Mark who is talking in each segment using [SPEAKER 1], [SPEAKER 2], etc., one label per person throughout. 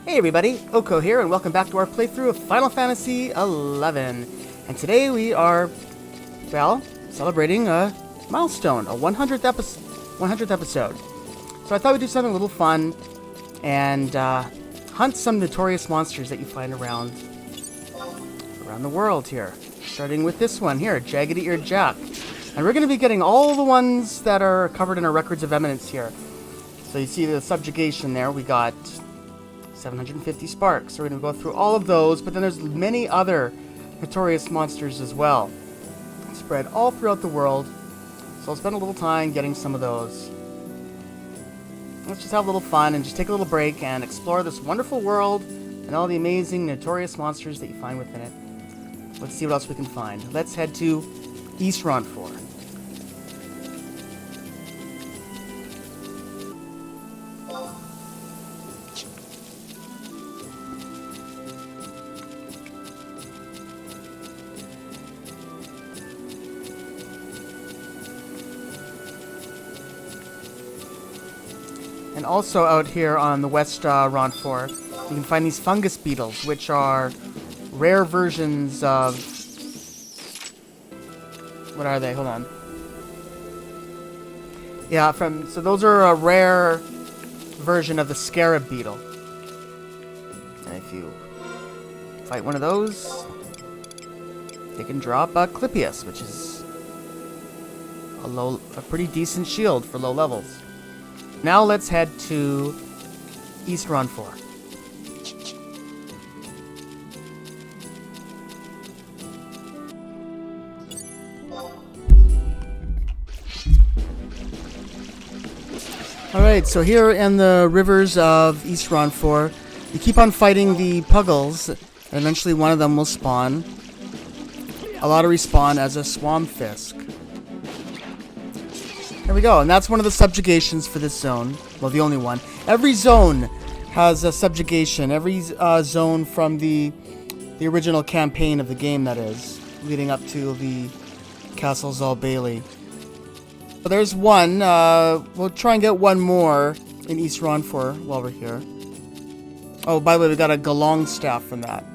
[SPEAKER 1] Hey everybody, Oko here, and welcome back to our playthrough of Final Fantasy XI. And today we are, well, celebrating a milestone, a 100th episode. So I thought we'd do something a little fun and hunt some notorious monsters that you find around the world here. Starting with this one here, Jaggedy-Eared Jack. And we're going to be getting all the ones that are covered in our Records of Eminence here. So you see the subjugation there, we got 750 sparks. So we're going to go through all of those, but then there's many other notorious monsters as well, spread all throughout the world. So I'll spend a little time getting some of those. Let's just have a little fun and just take a little break and explore this wonderful world and all the amazing notorious monsters that you find within it. Let's see what else we can find. Let's head to East Ronfor. And also out here on the West Ronfor, you can find these fungus beetles, which are rare versions of... What are they? Hold on. Yeah, so those are a rare version of the scarab beetle. And if you fight one of those, they can drop Clippius, which is a pretty decent shield for low levels. Now let's head to East Ronfor. Alright, so here in the rivers of East Ronfor, you keep on fighting the Puggles, and eventually one of them will spawn. A lot of respawn as a Swampfisk. There we go, and that's one of the subjugations for this zone. Well, the only one. Every zone has a subjugation. Every zone from the original campaign of the game, that is, leading up to the Castle Zalbaili. But there's one. We'll try and get one more in East Ronfor while we're here. Oh, by the way, we got a Galong staff from that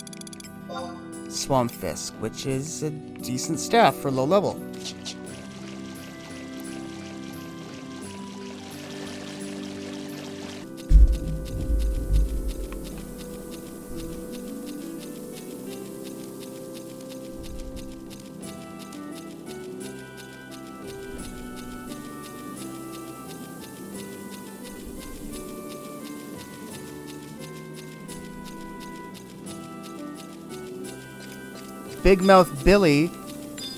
[SPEAKER 1] Swampfisk, which is a decent staff for low level. Big Mouth Billy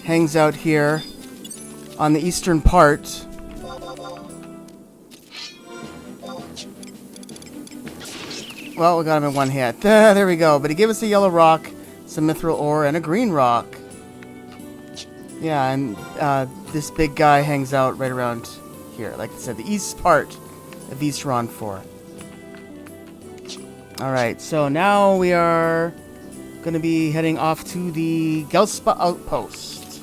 [SPEAKER 1] hangs out here on the eastern part. Well, we got him in one hit. There we go. But he gave us a yellow rock, some mithril ore, and a green rock. Yeah, and this big guy hangs out right around here. Like I said, the east part of East Ronfor. Alright, so now we are going to be heading off to the Gelspa Outpost.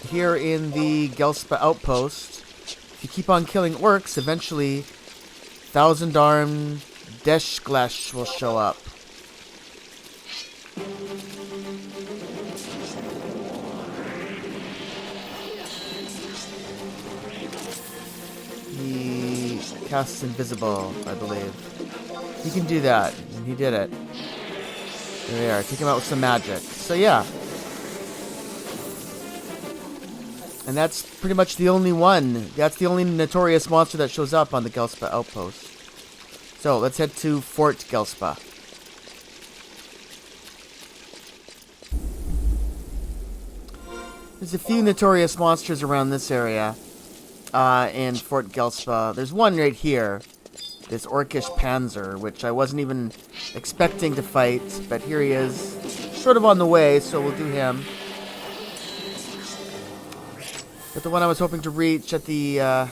[SPEAKER 1] Here in the Gelspa Outpost, if you keep on killing orcs, eventually Thousand-Armed Deshglesh will show up. He casts invisible, I believe. He can do that, and he did it. There they are. Take him out with some magic. So yeah. And that's pretty much the only one. That's the only notorious monster that shows up on the Gelspa Outpost. So let's head to Fort Gelspa. There's a few notorious monsters around this area. In Fort Gelspa. There's one right here. This Orcish Panzer, which I wasn't even expecting to fight, but here he is. Sort of on the way, so we'll do him. But the one I was hoping to reach at the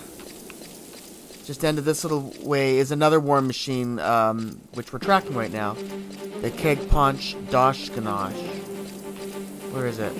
[SPEAKER 1] just end of this little way is another war machine, which we're tracking right now. The Keg Punch Dosh Ganache. Where is it?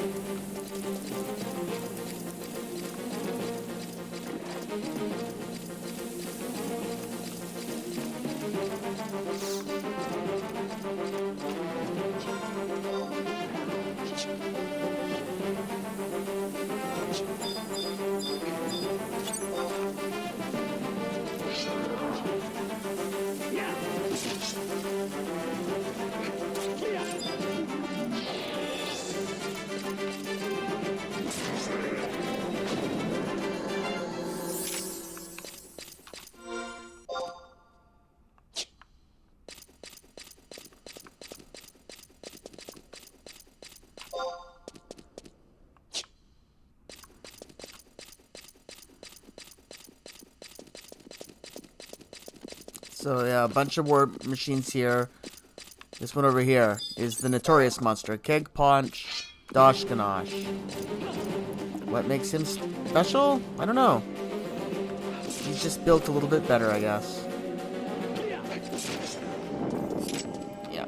[SPEAKER 1] So yeah, a bunch of war machines here. This one over here is the Notorious monster, Keg Paunch Doshganosh. What makes him special? I don't know. He's just built a little bit better, I guess. Yeah.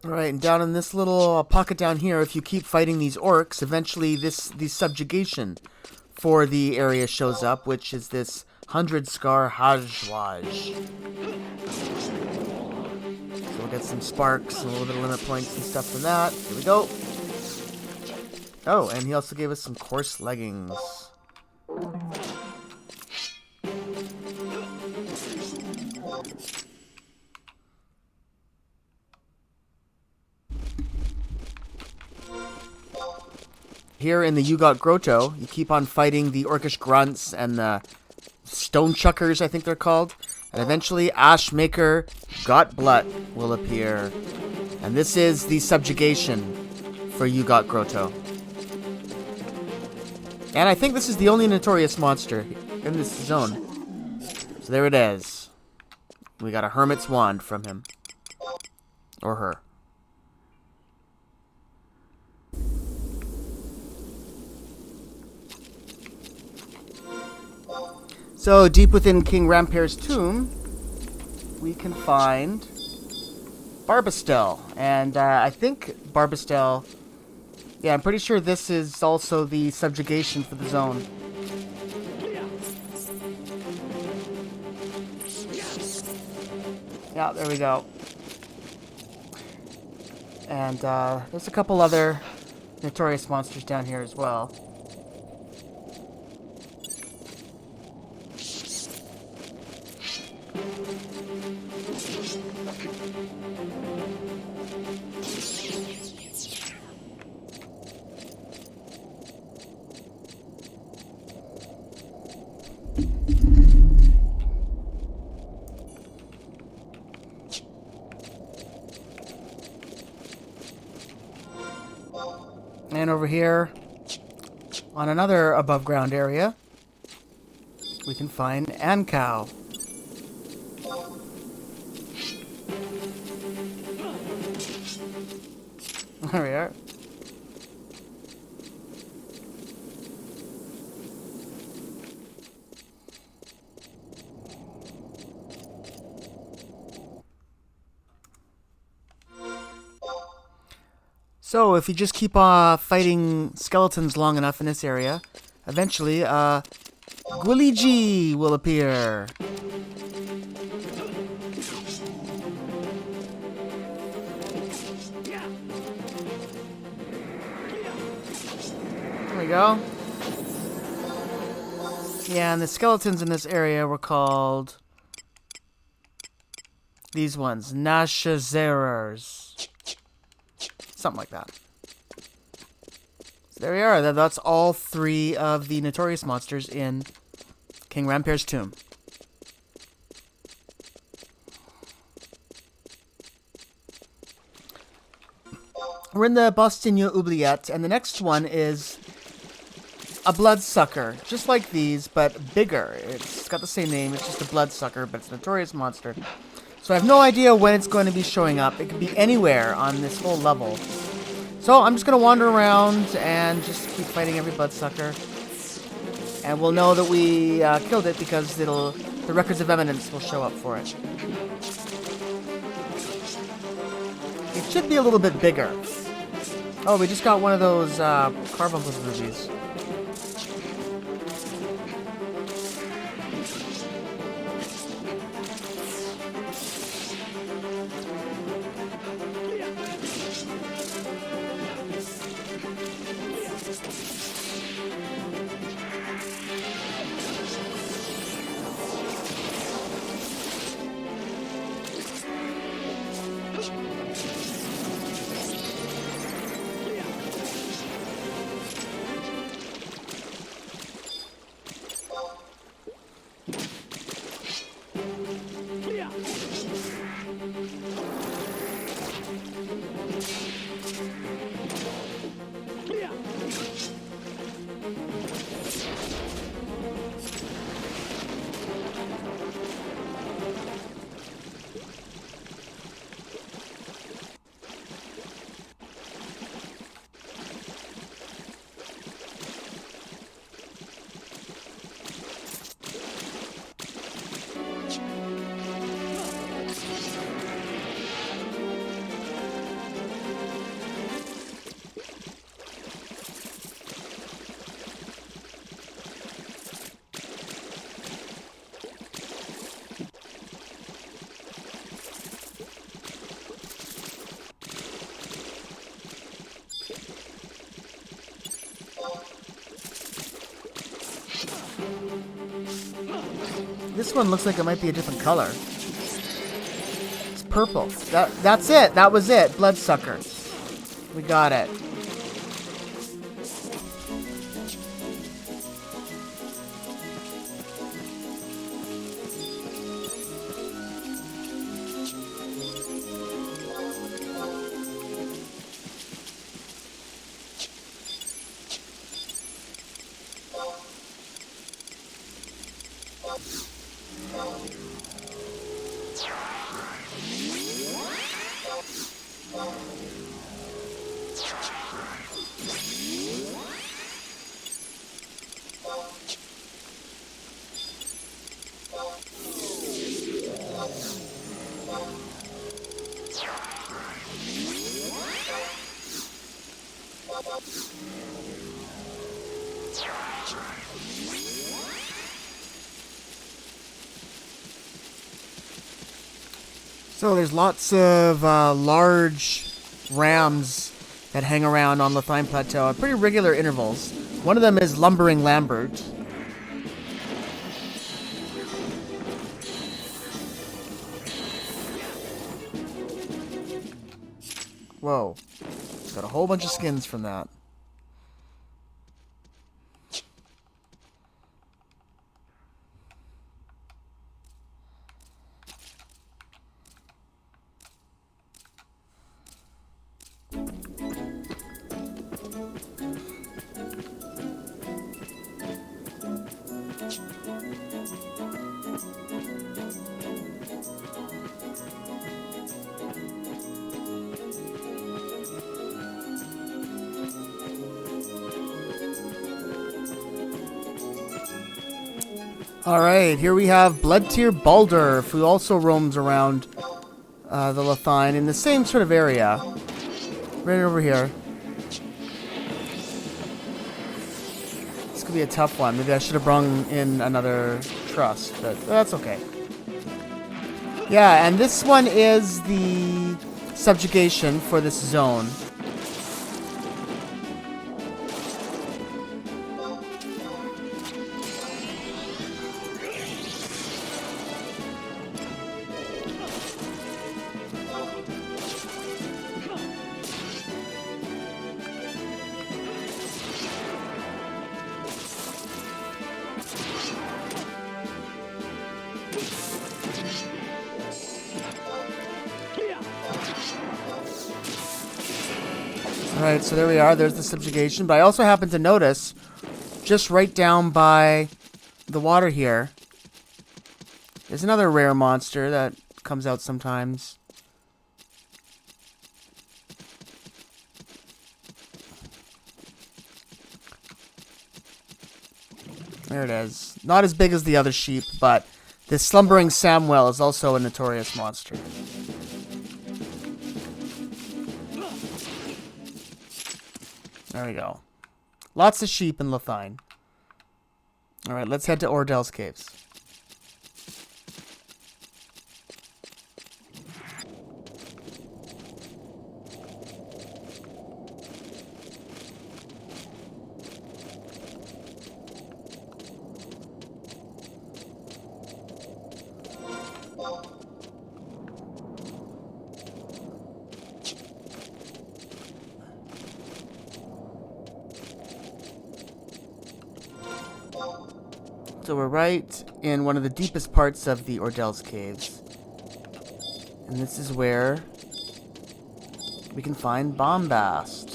[SPEAKER 1] Alright, and down in this little pocket down here, if you keep fighting these orcs, eventually the subjugation for the area shows up, which is this 100 Scar Hajwaj. So we'll get some sparks and a little bit of limit points and stuff from that. Here we go. Oh, and he also gave us some coarse leggings. Here in the Yugot Grotto, you keep on fighting the Orcish Grunts and the Stone Chuckers, I think they're called. And eventually, Ashmaker Gotblut will appear. And this is the subjugation for Yugot Grotto. And I think this is the only Notorious monster in this zone. So there it is. We got a Hermit's Wand from him. Or her. So, deep within King Ramper's tomb, we can find Barbastel. And I think Barbastel... Yeah, I'm pretty sure this is also the subjugation for the zone. Yeah, there we go. And there's a couple other Notorious monsters down here as well. And over here, on another above ground area, we can find Ankow. There we are. So, if you just keep fighting skeletons long enough in this area, eventually, Gwiliji will appear. There we go. Yeah, and the skeletons in this area were called these ones, Nashazerers. Something like that. So there we are. That's all three of the Notorious monsters in King Ramper's tomb. We're in the Bostigno Oubliette, and the next one is a bloodsucker. Just like these, but bigger. It's got the same name. It's just a bloodsucker, but it's a Notorious monster. So I have no idea when it's going to be showing up. It could be anywhere on this whole level. So I'm just going to wander around and just keep fighting every bloodsucker. And we'll know that we killed it because the the records of eminence will show up for it. It should be a little bit bigger. Oh, we just got one of those Carbuncles rubies. This one looks like it might be a different color. It's purple. That's it. That was it. Bloodsucker. We got it. So there's lots of large rams that hang around on Lethine Plateau at pretty regular intervals. One of them is Lumbering Lambert. Whoa. Got a whole bunch of skins from that. Alright, here we have Bloodtear Baldur, who also roams around the Lethine in the same sort of area. Right over here. This could be a tough one. Maybe I should have brung in another trust, but that's okay. Yeah, and this one is the subjugation for this zone. Alright, so there we are. There's the subjugation. But I also happen to notice, just right down by the water here, there's another rare monster that comes out sometimes. There it is. Not as big as the other sheep, but This slumbering Samwell is also a notorious monster. There we go. Lots of sheep in Lethine. Alright, let's head to Ordell's Caves. So we're right in one of the deepest parts of the Ordell's Caves. And this is where we can find Bombast.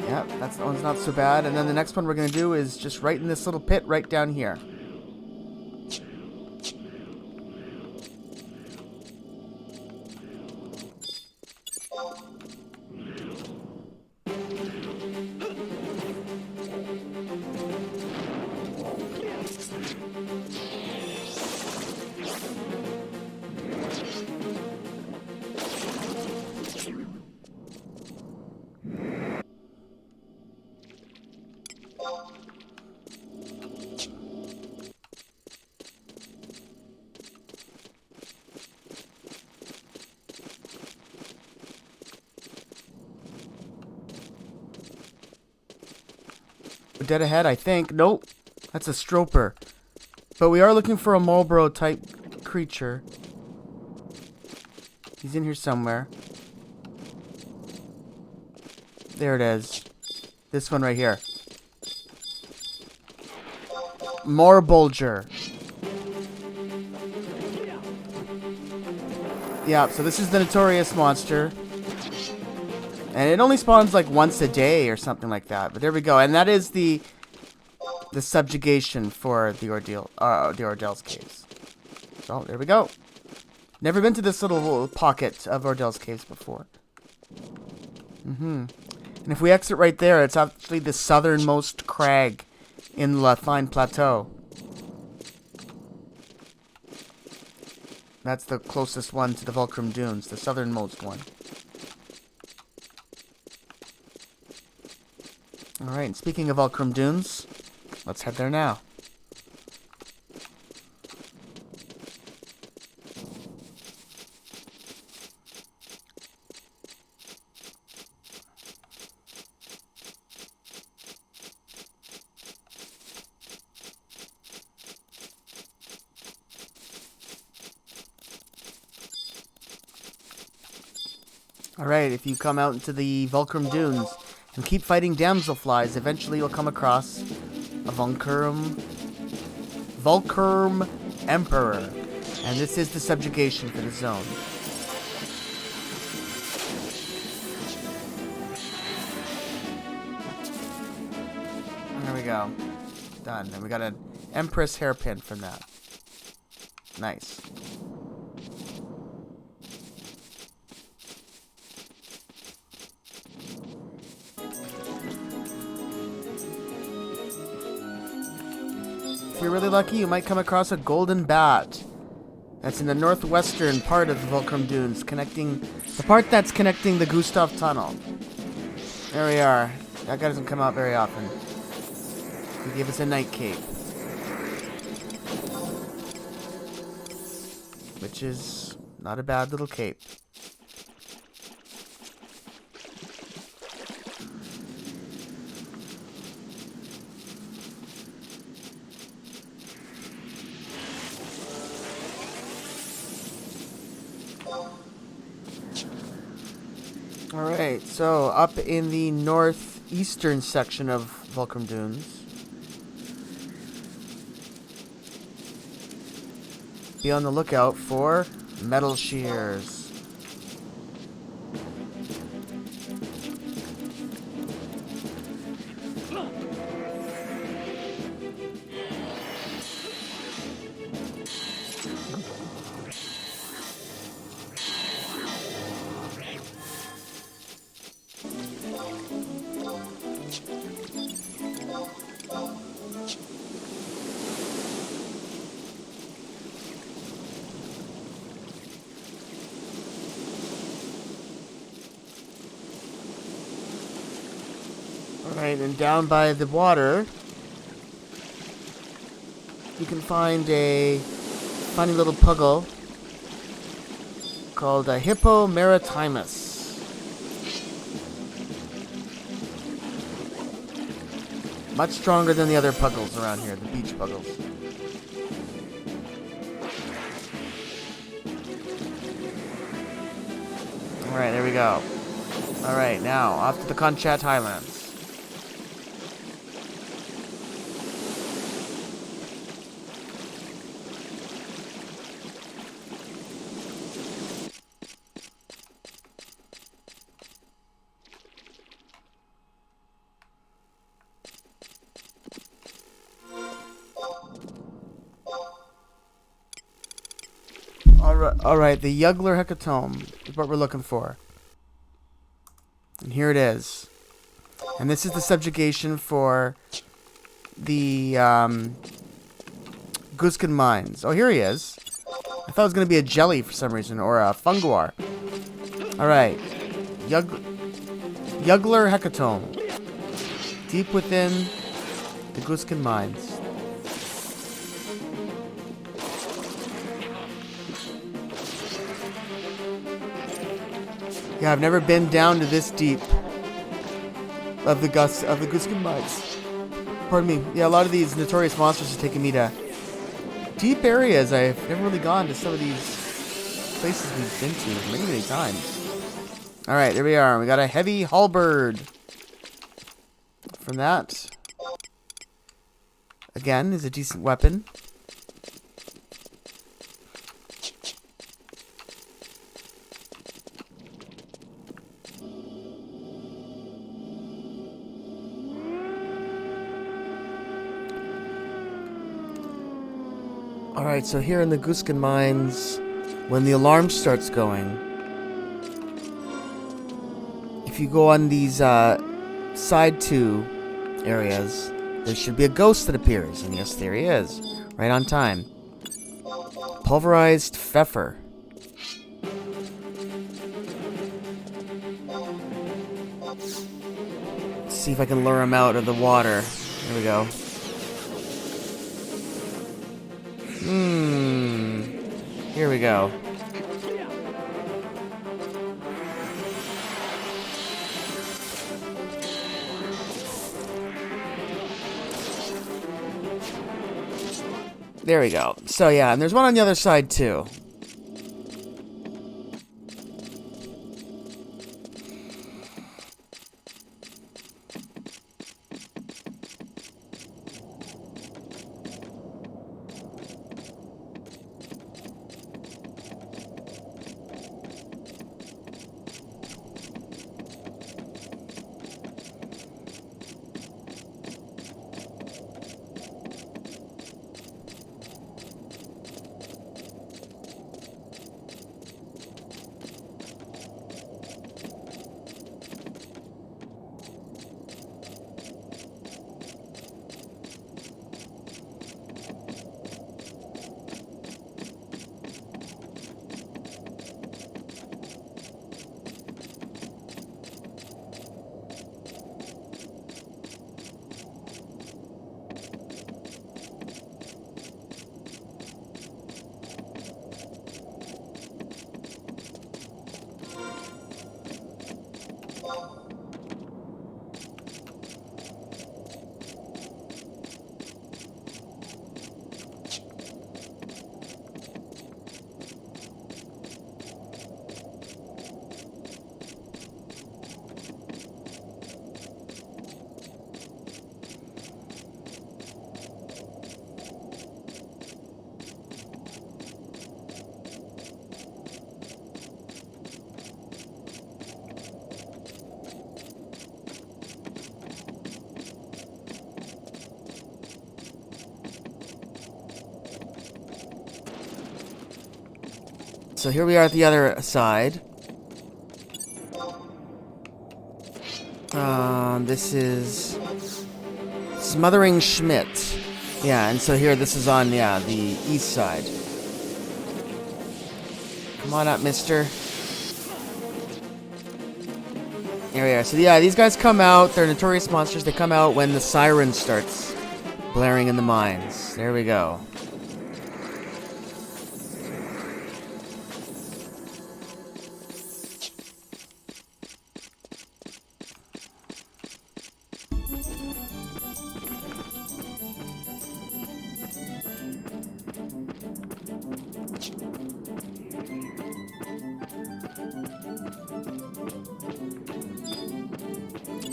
[SPEAKER 1] Yep, that one's not so bad. And then the next one we're going to do is just right in this little pit right down here. We're dead ahead, I think. Nope. That's a Stroper. But we are looking for a Marlboro type creature. He's in here somewhere. There it is. This one right here. Marbulger. Yeah, so this is the Notorious monster. And it only spawns like once a day or something like that. But there we go. And that is the subjugation for the Ordell's Caves. So there we go. Never been to this little pocket of Ordell's Caves before. And if we exit right there, it's actually the southernmost crag in Lethine Plateau. That's the closest one to the Volcrum Dunes, the southernmost one. Alright, and speaking of Volcrum Dunes, let's head there now. Alright, if you come out into the Volcrum Dunes and keep fighting damselflies, eventually you'll come across a Volcrum Emperor. And this is the subjugation for the zone. There we go. Done. And we got an Empress hairpin from that. Nice. If you're really lucky, you might come across a golden bat. That's in the northwestern part of the Volcrum Dunes, the part that's connecting the Gustav Tunnel. There we are. That guy doesn't come out very often. He gave us a night cape. Which is not a bad little cape. Alright, so up in the northeastern section of Volcrum Dunes, be on the lookout for metal shears. Alright, and down by the water, you can find a funny little puggle called a Hippo maritimus. Much stronger than the other puggles around here, the beach puggles. Alright, there we go. Alright, now, off to the Conchat Highlands. Alright, the Juggler Hecatome is what we're looking for. And here it is. And this is the subjugation for the Guskin Mines. Oh, here he is. I thought it was going to be a jelly for some reason, or a funguar. Alright. Juggler Hecatome. Deep within the Guskin Mines. Yeah, I've never been down to this deep of the Guskin Mines. Pardon me. Yeah, a lot of these Notorious monsters are taking me to deep areas. I've never really gone to some of these places we've been to many, many times. Alright, there we are. We got a heavy halberd. From that, again, is a decent weapon. Alright, so here in the Guskin Mines, when the alarm starts going, if you go on these side 2 areas, there should be a ghost that appears. And yes, there he is. Right on time. Pulverized Pfeffer. Let's see if I can lure him out of the water. There we go. Here we go. There we go. So yeah, and there's one on the other side too. So here we are at the other side. This is Smothering Schmidt. Yeah, and so here this is on, yeah, the east side. Come on up, mister. Here we are. So yeah, these guys come out. They're notorious monsters. They come out when the siren starts blaring in the mines. There we go.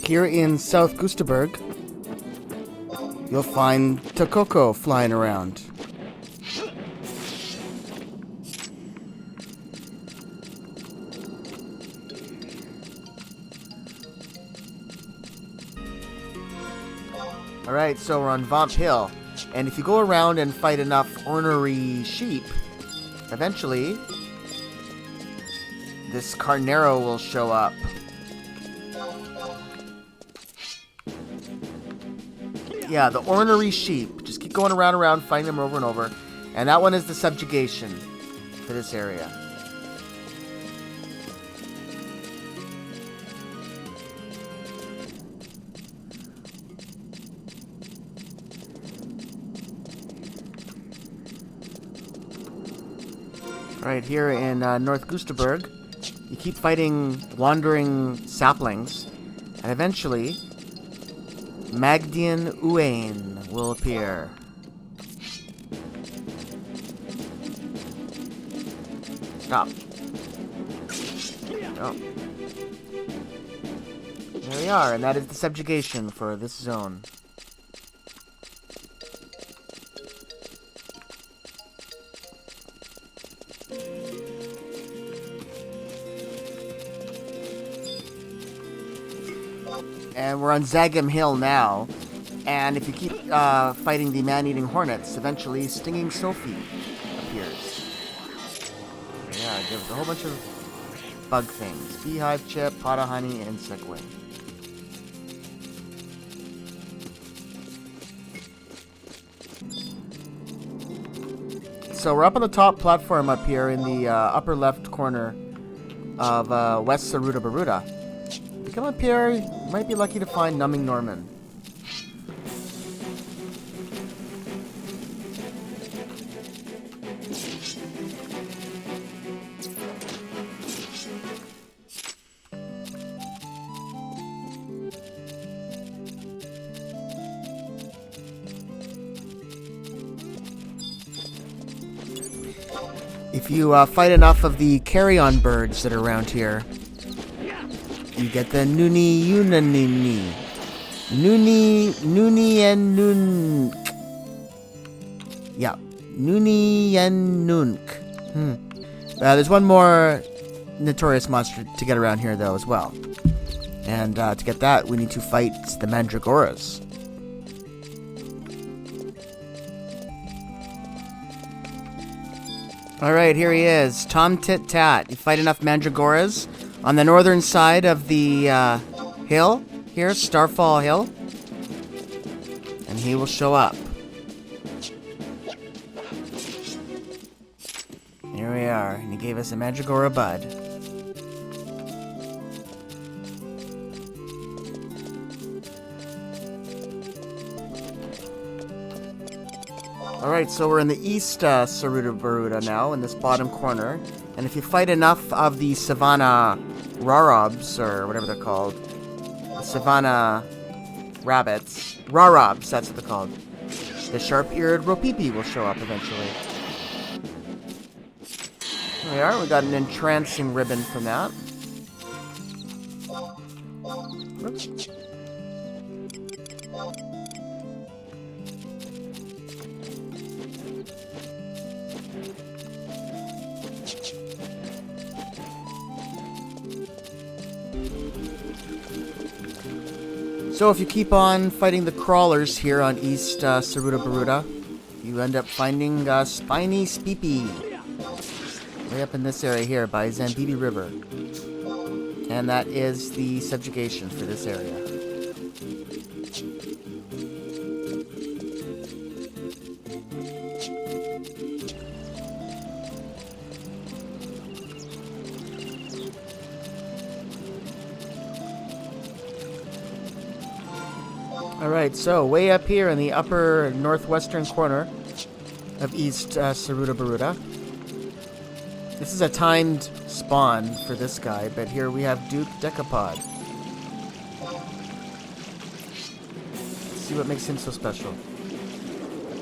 [SPEAKER 1] Here in South Gustaberg, you'll find Takoko flying around. Alright, so we're on Vamp Hill. And if you go around and fight enough ornery sheep, eventually this Carnero will show up. Yeah, the ornery sheep. Just keep going around, fighting them over and over. And that one is the subjugation for this area. Right here in North Gustaberg, you keep fighting wandering saplings, and eventually Magdian Uain will appear. Stop. Oh. There we are, and that is the subjugation for this zone. And we're on Zagam Hill now, and if you keep fighting the man-eating hornets, eventually Stinging Sophie appears. Yeah, it gives a whole bunch of bug things. Beehive chip, pot of honey, insect wing. So we're up on the top platform up here in the upper left corner of West Saruda Baruda. If you come up here, you might be lucky to find Numbing Norman. If you fight enough of the carrion birds that are around here, you get the Nuni Unanini. Nuni and Nun. Yeah. Nuni and Nunk. There's one more notorious monster to get around here, though, as well. And to get that, we need to fight the Mandragoras. Alright, here he is. Tom Tit Tat. You fight enough Mandragoras on the northern side of the hill. Here, Starfall Hill. And he will show up. Here we are. And he gave us a Mandragora bud. Alright, so we're in the east Saruda Baruda now, in this bottom corner. And if you fight enough of the Savannah Rarobs, or whatever they're called, the Savannah Rabbits, Rarobs, that's what they're called, the sharp-eared Ropipi will show up eventually. There we are, we got an entrancing ribbon from that. Oops. So if you keep on fighting the crawlers here on East Saruda Baruda, you end up finding Spiny Speepy. Way up in this area here by Zambibi River. And that is the subjugation for this area. Alright, so way up here in the upper northwestern corner of East Saruta Baruta. This is a timed spawn for this guy, but here we have Duke Decapod. Let's see what makes him so special.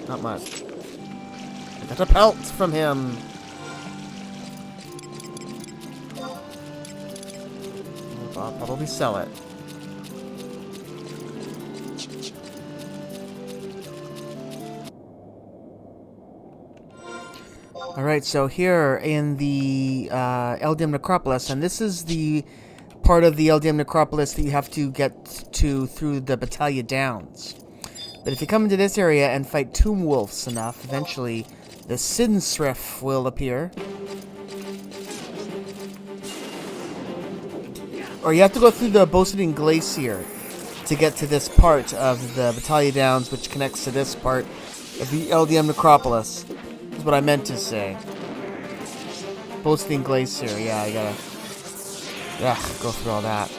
[SPEAKER 1] Not much. I got a pelt from him. I'll probably sell it. Alright, so here in the Eldium Necropolis, and this is the part of the Eldium Necropolis that you have to get to through the Battalion Downs. But if you come into this area and fight Tomb Wolves enough, eventually the Sinsrif will appear. Or you have to go through the Bosidin Glacier to get to this part of the Battalion Downs, which connects to this part of the Eldium Necropolis. That's what I meant to say. Bosidin Glacier, yeah, I gotta go through all that.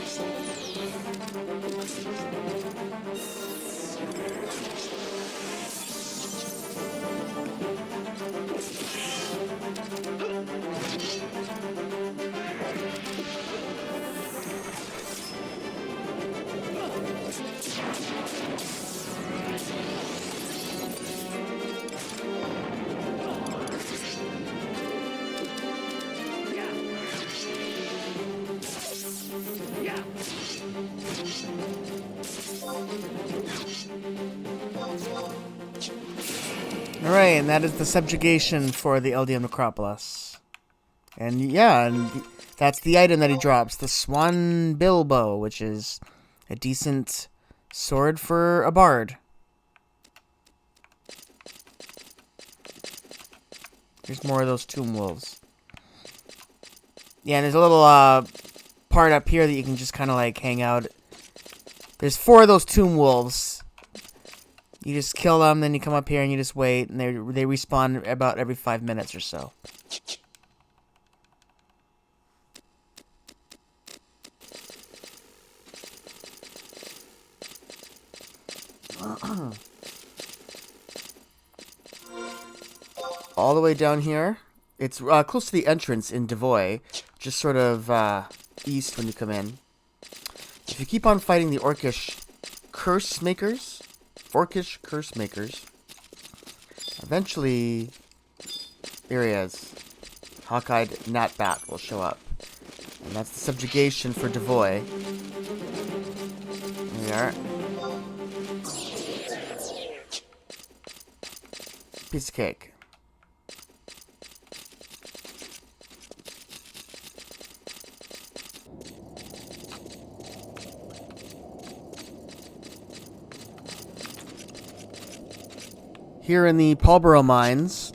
[SPEAKER 1] Alright, and that is the subjugation for the Eldium Necropolis. And yeah, that's the item that he drops, the Swan Bilbo, which is a decent sword for a bard. Here's more of those Tomb Wolves. Yeah, and there's a little part up here that you can just kind of like hang out. There's 4 of those Tomb Wolves. You just kill them, then you come up here and you just wait, and they respawn about every 5 minutes or so. All the way down here, it's close to the entrance in Devoy, just sort of east when you come in. If you keep on fighting the Orcish Curse Makers, eventually, here he is. Hawk-eyed Natbat will show up. And that's the subjugation for Devoy. There we are. Piece of cake. Here in the Pulborough Mines,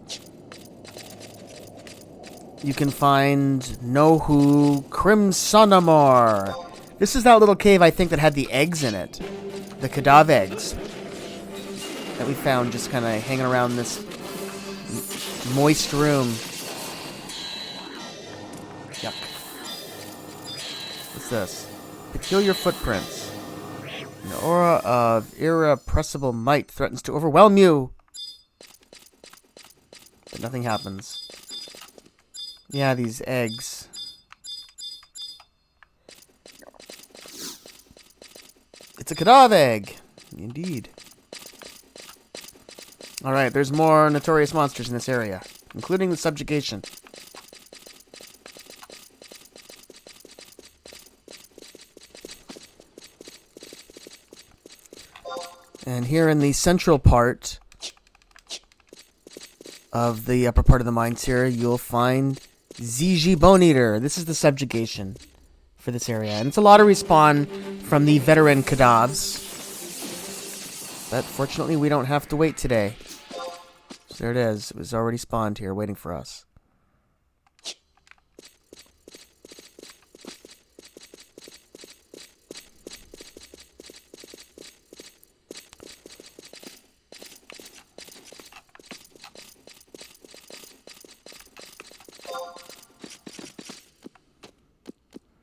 [SPEAKER 1] you can find Nohu Crimsonamor. This is that little cave, I think, that had the eggs in it. The Cadav eggs. That we found just kind of hanging around this moist room. Yuck. What's this? Peculiar footprints. An aura of irrepressible might threatens to overwhelm you. But nothing happens. Yeah, these eggs. It's a Cadav egg. Indeed. Alright, there's more notorious monsters in this area, including the subjugation. And here in the central part of the upper part of the mines here, you'll find Ziji Bone Eater. This is the subjugation for this area. And it's a lot of respawn from the veteran Cadavs. But fortunately, we don't have to wait today. So there it is. It was already spawned here, waiting for us.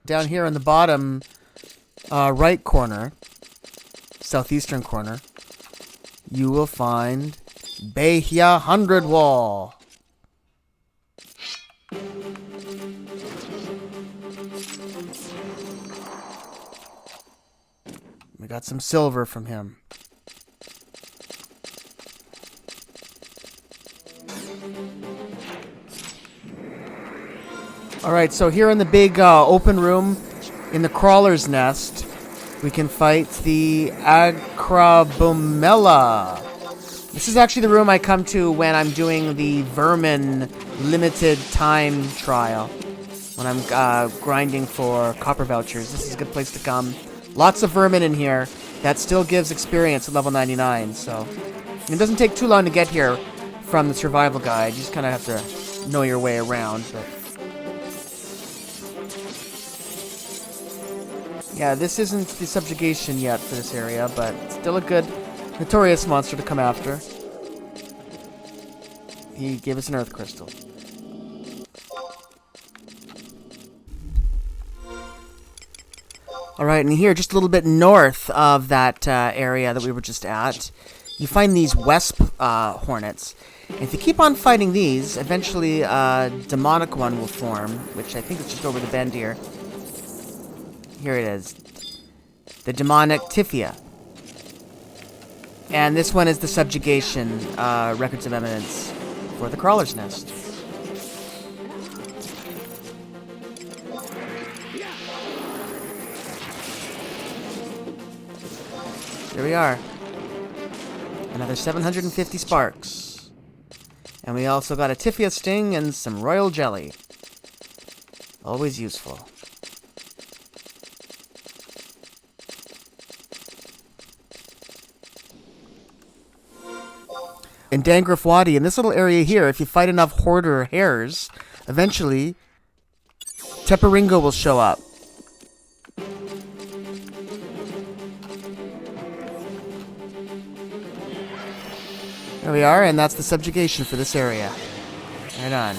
[SPEAKER 1] Down here on the bottom right corner, southeastern corner, you will find Behia 100 Wall. We got some silver from him. Alright, so here in the big open room in the Crawler's Nest, we can fight the Acrabomella. This is actually the room I come to when I'm doing the Vermin limited time trial. When I'm grinding for copper vouchers. This is a good place to come. Lots of vermin in here. That still gives experience at level 99, so... It doesn't take too long to get here from the survival guide. You just kind of have to know your way around, but... Yeah, this isn't the subjugation yet for this area, but still a good Notorious monster to come after. He gave us an earth crystal. Alright, and here, just a little bit north of that area that we were just at, you find these Wesp hornets. And if you keep on fighting these, eventually a demonic one will form, which I think is just over the bend here. Here it is. The demonic Tifia. And this one is the subjugation records of evidence for the Crawler's Nest. Here we are. Another 750 sparks. And we also got a Tifia sting and some royal jelly. Always useful. In Dangrif Wadi, in this little area here, if you fight enough hoarder hares, eventually Teparingo will show up. There we are, and that's the subjugation for this area. Right on.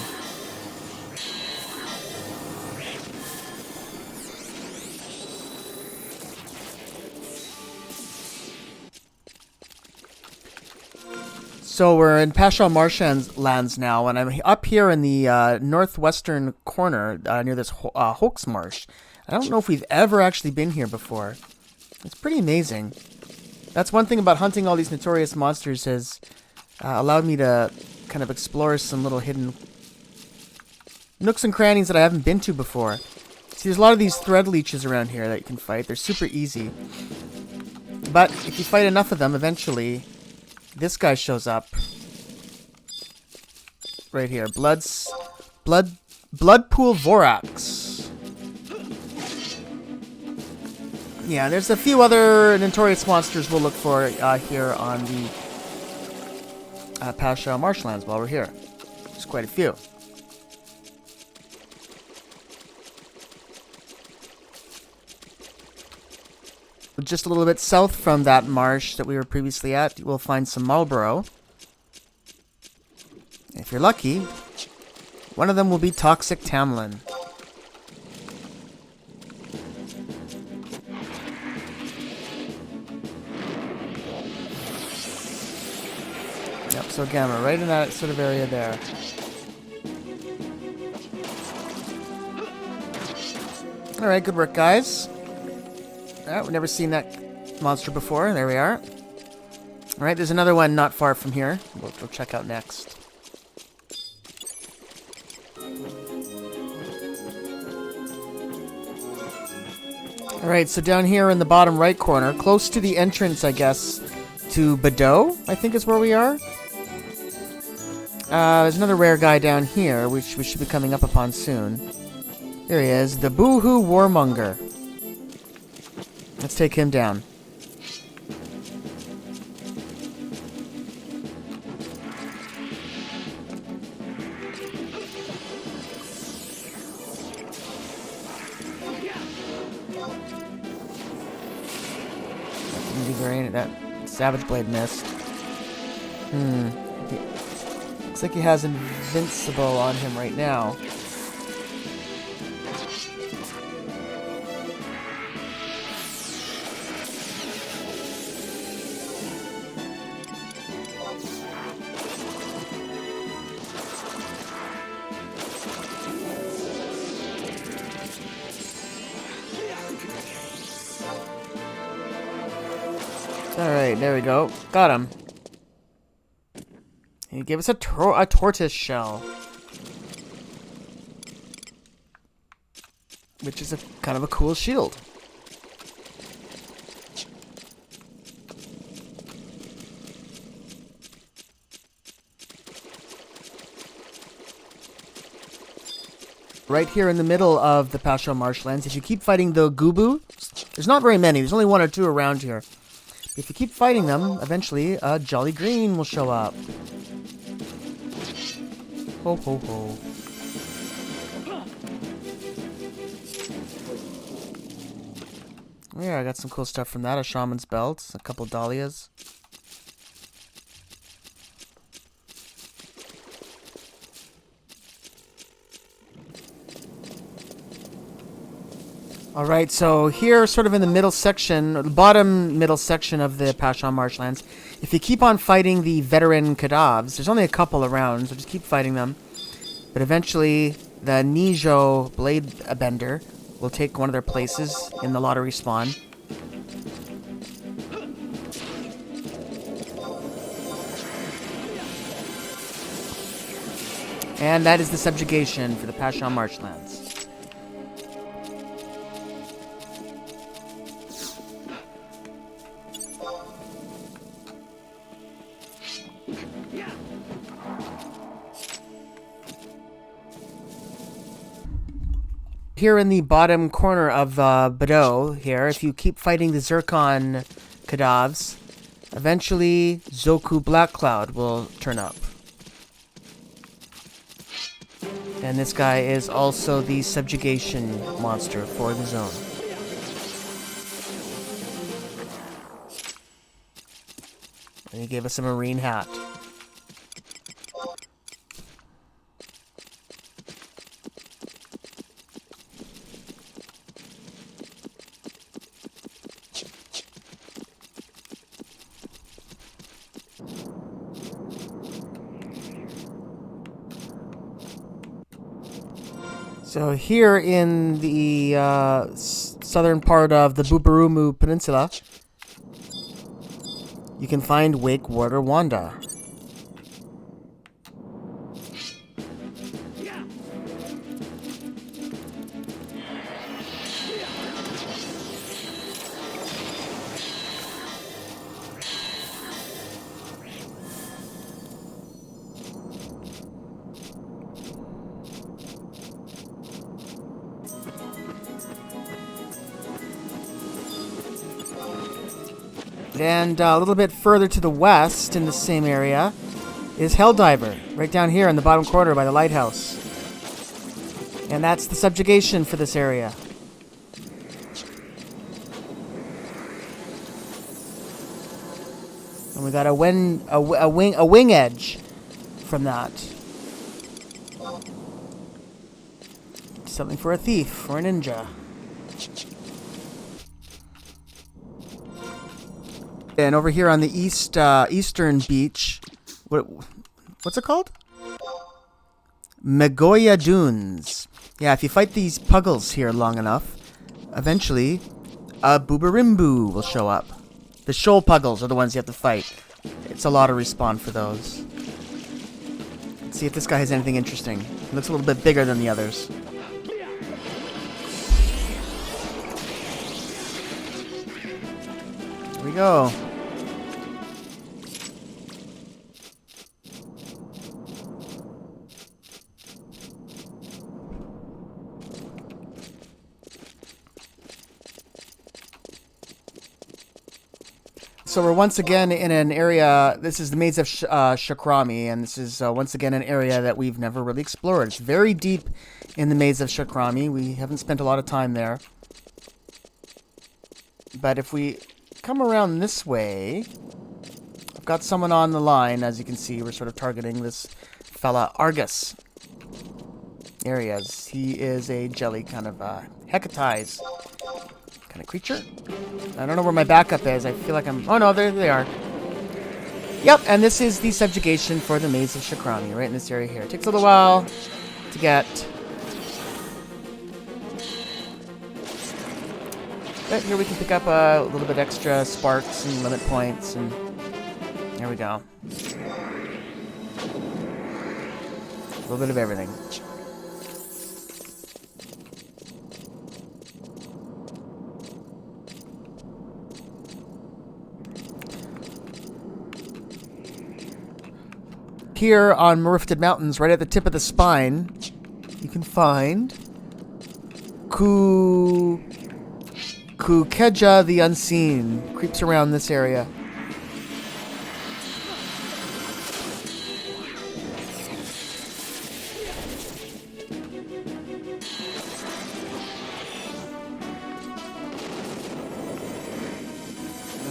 [SPEAKER 1] So we're in Pashaw Marshlands now, and I'm up here in the northwestern corner near this Hoax Marsh. I don't know if we've ever actually been here before. It's pretty amazing. That's one thing about hunting all these Notorious monsters has allowed me to kind of explore some little hidden nooks and crannies that I haven't been to before. See, there's a lot of these thread leeches around here that you can fight. They're super easy. But if you fight enough of them, eventually this guy shows up. Right here. Bloodpool Vorax. Yeah, there's a few other Notorious monsters we'll look for here on the Pashaw Marshlands while we're here. There's quite a few. Just a little bit south from that marsh that we were previously at, we'll find some Marlborough. If you're lucky, one of them will be Toxic Tamlin. Yep, so again, we're right in that sort of area there. Alright, good work, guys. Alright, we've never seen that monster before. There we are. Alright, there's another one not far from here. We'll check out next. Alright, so down here in the bottom right corner, close to the entrance, I guess, to Badeau, I think is where we are. There's another rare guy down here, which we should be coming up upon soon. There he is, the Boohoo Warmonger. Let's take him down. That Savage Blade missed. Looks like he has Invincible on him right now. Alright, there we go. Got him. He gave us a tortoise shell. Which is a kind of a cool shield. Right here in the middle of the Pasho marshlands, if you keep fighting the Gubu, there's not very many, there's only one or two around here. If you keep fighting them, eventually a Jolly Green will show up. Ho ho ho. Yeah, I got some cool stuff from that. A Shaman's Belt, a couple Dahlias. Alright, so here, sort of in the middle section, the bottom middle section of the Pashan Marshlands, if you keep on fighting the veteran Kadavs, there's only a couple around, so just keep fighting them. But eventually, the Nijo Blade Bender will take one of their places in the lottery spawn. And that is the subjugation for the Pashan Marshlands. Here in the bottom corner of Bado, here, if you keep fighting the Zircon Kadavs, eventually Zoku Black Cloud will turn up. And this guy is also the subjugation monster for the zone. And he gave us a marine hat. So here in the southern part of the Bubarumu Peninsula, you can find Wake Warder Wanda. And a little bit further to the west, in the same area, is Helldiver, right down here in the bottom corner by the lighthouse. And that's the subjugation for this area. And we got a wing edge from that. Something for a thief or a ninja. And over here on the eastern beach, what's it called? Megoya Dunes. Yeah, if you fight these puggles here long enough, eventually a Boobarimbu will show up. The shoal puggles are the ones you have to fight. It's a lottery spawn for those. Let's see if this guy has anything interesting. He looks a little bit bigger than the others. Here we go. So we're once again in an area, this is the Maze of Shakrami, and this is once again an area that we've never really explored. It's very deep in the Maze of Shakrami. We haven't spent a lot of time there. But if we come around this way, I've got someone on the line. As you can see, we're sort of targeting this fella, Argus areas. He is a jelly kind of Hecatize kind of creature. I don't know where my backup is. I feel like I'm... Oh no, there they are. Yep, and this is the subjugation for the Maze of Shakrami, right in this area here. It takes a little while to get. But here we can pick up a little bit extra sparks and limit points, and there we go. A little bit of everything. Here on Vana'diel Mountains, right at the tip of the spine, you can find Kukeja the Unseen. Creeps around this area.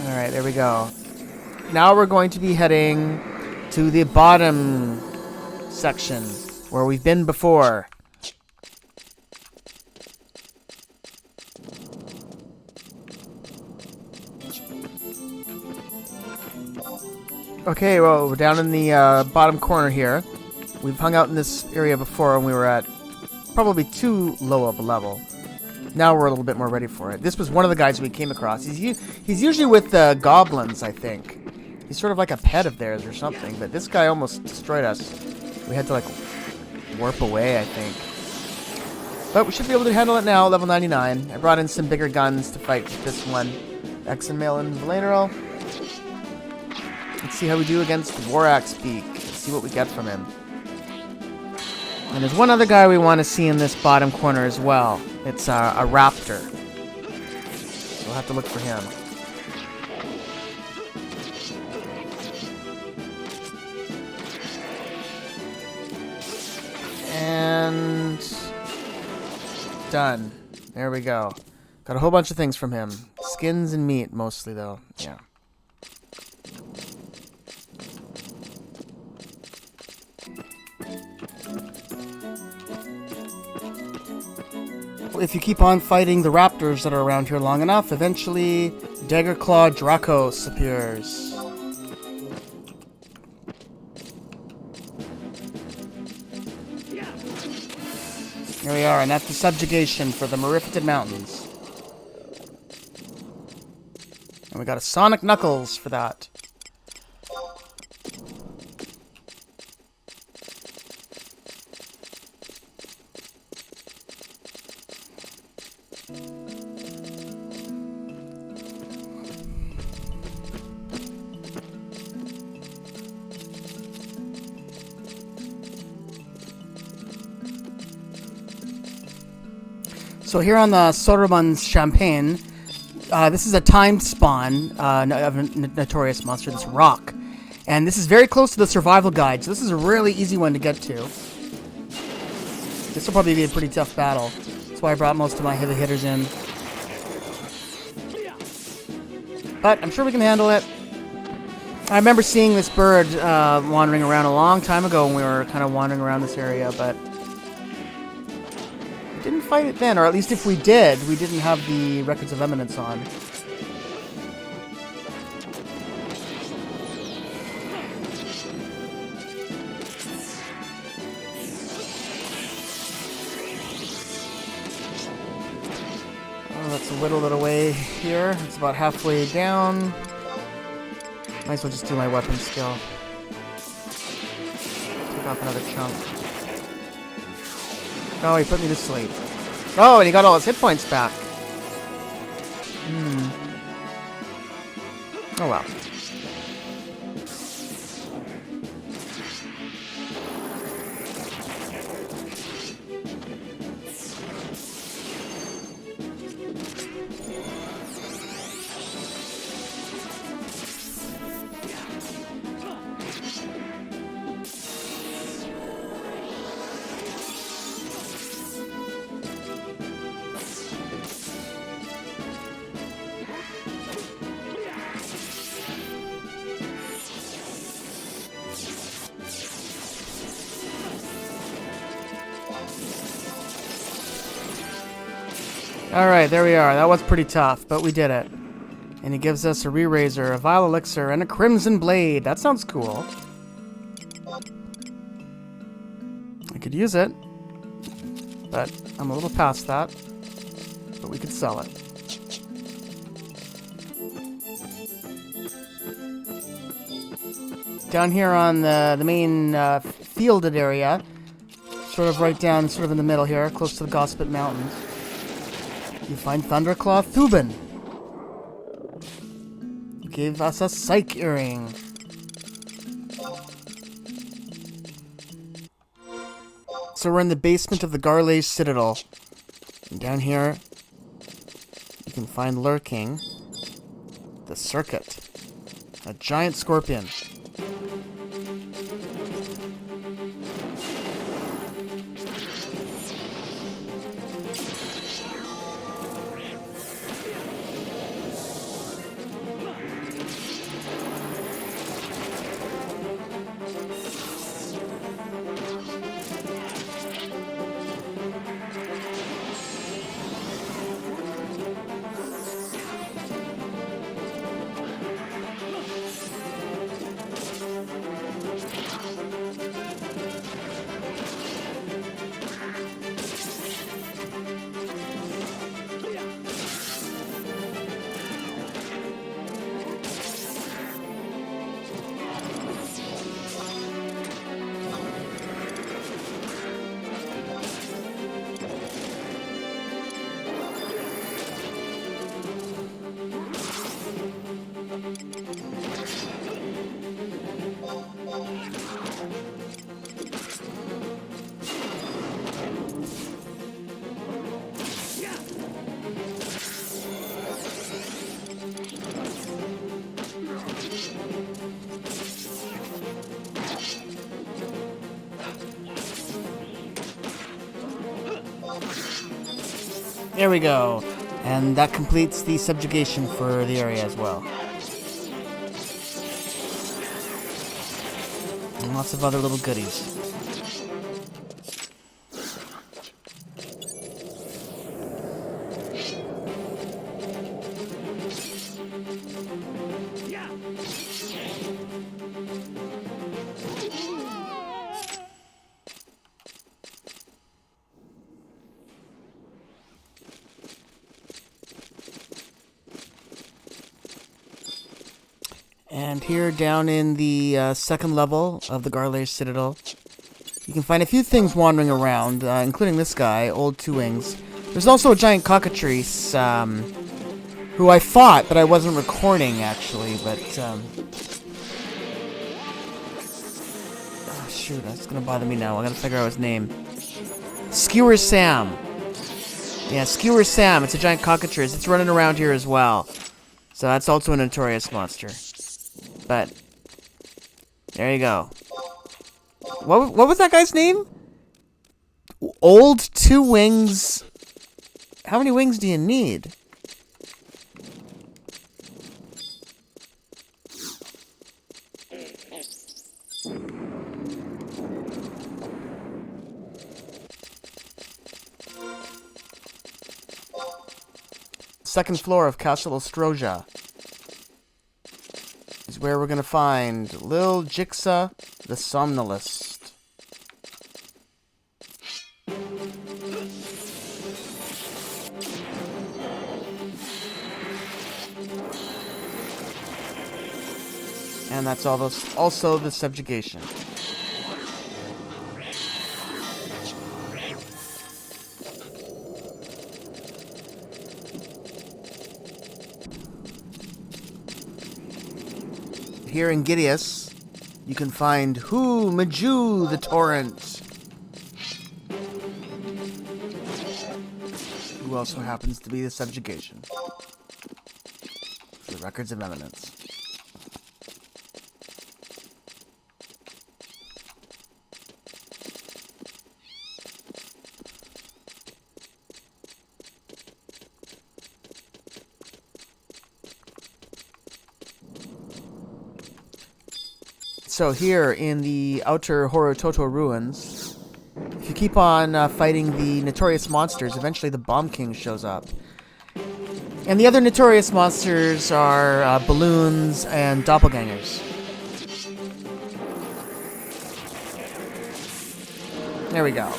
[SPEAKER 1] Alright, there we go. Now we're going to be heading to the bottom section where we've been before. Okay, well, we're down in the bottom corner here. We've hung out in this area before and we were at probably too low of a level. Now we're a little bit more ready for it. This was one of the guys we came across. He's usually with the goblins, I think. He's sort of like a pet of theirs or something, but this guy almost destroyed us. We had to, like, warp away, I think. But we should be able to handle it now, level 99. I brought in some bigger guns to fight with this one. Exenmail and Vana'diel. Let's see how we do against Dvorak's Beak. Let's see what we get from him. And there's one other guy we want to see in this bottom corner as well. It's a raptor. So we'll have to look for him. And done. There we go. Got a whole bunch of things from him. Skins and meat, mostly, though. Yeah. If you keep on fighting the raptors that are around here long enough, eventually Daggerclaw Dracos appears. Here we are, and that's the subjugation for the Vana'diel Mountains. And we got a Sonic Knuckles for that. So here on the Soromon's Champagne, this is a timed spawn of a Notorious monster, this rock. And this is very close to the survival guide, so this is a really easy one to get to. This will probably be a pretty tough battle. That's why I brought most of my heavy hitters in. But I'm sure we can handle it. I remember seeing this bird wandering around a long time ago when we were kind of wandering around this area, but didn't fight it then, or at least if we did, we didn't have the Records of Eminence on. Oh, let's whittle it away here. It's about halfway down. Might as well just do my weapon skill. Take off another chunk. Oh, he put me to sleep. Oh, and he got all his hit points back. Oh well. Alright, there we are. That was pretty tough, but we did it. And he gives us a re-razor, a vile elixir, and a crimson blade. That sounds cool. I could use it, but I'm a little past that. But we could sell it. down here on the main fielded area, sort of right down, sort of in the middle here, close to the Gospet Mountains, you find Thunderclaw Thuban. He gave us a Psych Earring. So we're in the basement of the Garlage Citadel. And down here, you can find lurking the Circuit, a giant scorpion. There we go. And that completes the subjugation for the area as well. And lots of other little goodies. And here, down in the second level of the Garlage Citadel, you can find a few things wandering around, including this guy, Old Two Wings. There's also a giant cockatrice, who I fought, but I wasn't recording, actually, but, oh, shoot, that's gonna bother me now. I gotta figure out his name. Skewer Sam. Yeah, Skewer Sam. It's a giant cockatrice. It's running around here as well. So that's also a Notorious monster. But there you go. What was that guy's name? Old Two Wings. How many wings do you need? Second floor of Castle Ostroja is where we're gonna find Lil Jixa the Somnolist. And that's also the subjugation. Here in Gideus, you can find Hu Maju the Torrent, who also happens to be the subjugation. The Records of Eminence. So here in the outer Horototo ruins, if you keep on fighting the Notorious monsters, eventually the Bomb King shows up. And the other Notorious monsters are balloons and doppelgangers. There we go.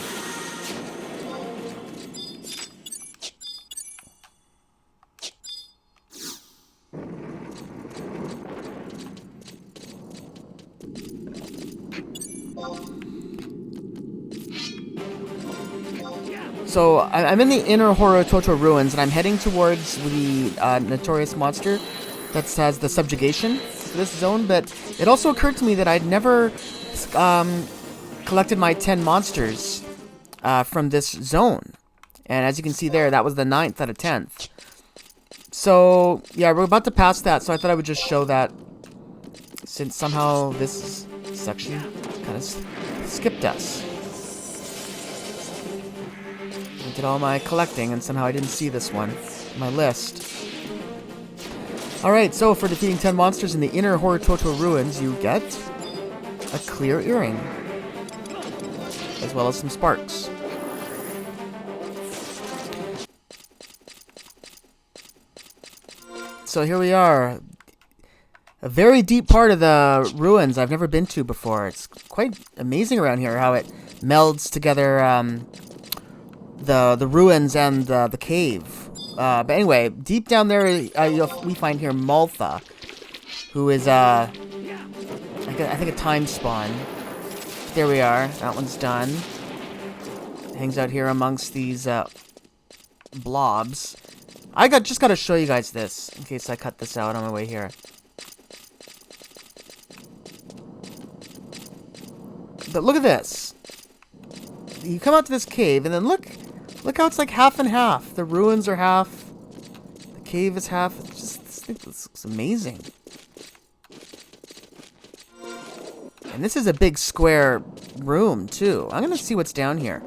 [SPEAKER 1] So I'm in the inner Horatoto ruins, and I'm heading towards the Notorious monster that has the subjugation for this zone. But it also occurred to me that I'd never collected my 10 monsters from this zone. And as you can see there, that was the 9th out of 10th. So, yeah, we're about to pass that, so I thought I would just show that since somehow this section kind of skipped us. I did all my collecting, and somehow I didn't see this one on my list. Alright, so for defeating 10 monsters in the inner Horatoto ruins, you get a clear earring, as well as some sparks. So here we are. A very deep part of the ruins I've never been to before. It's quite amazing around here how it melds together the ruins and the cave. But anyway, deep down there we find here Maltha, who is I think a time spawn. There we are. That one's done. Hangs out here amongst these blobs. Just gotta show you guys this in case I cut this out on my way here. But look at this. You come out to this cave, and then look how it's like half and half. The ruins are half. The cave is half. This looks amazing. And this is a big square room, too. I'm gonna see what's down here.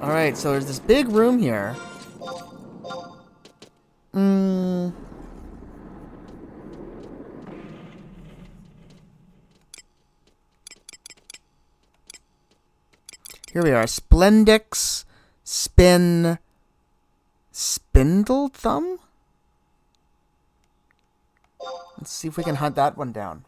[SPEAKER 1] Alright, so there's this big room here. Here we are. Splendix Spindle Thumb? Let's see if we can hunt that one down.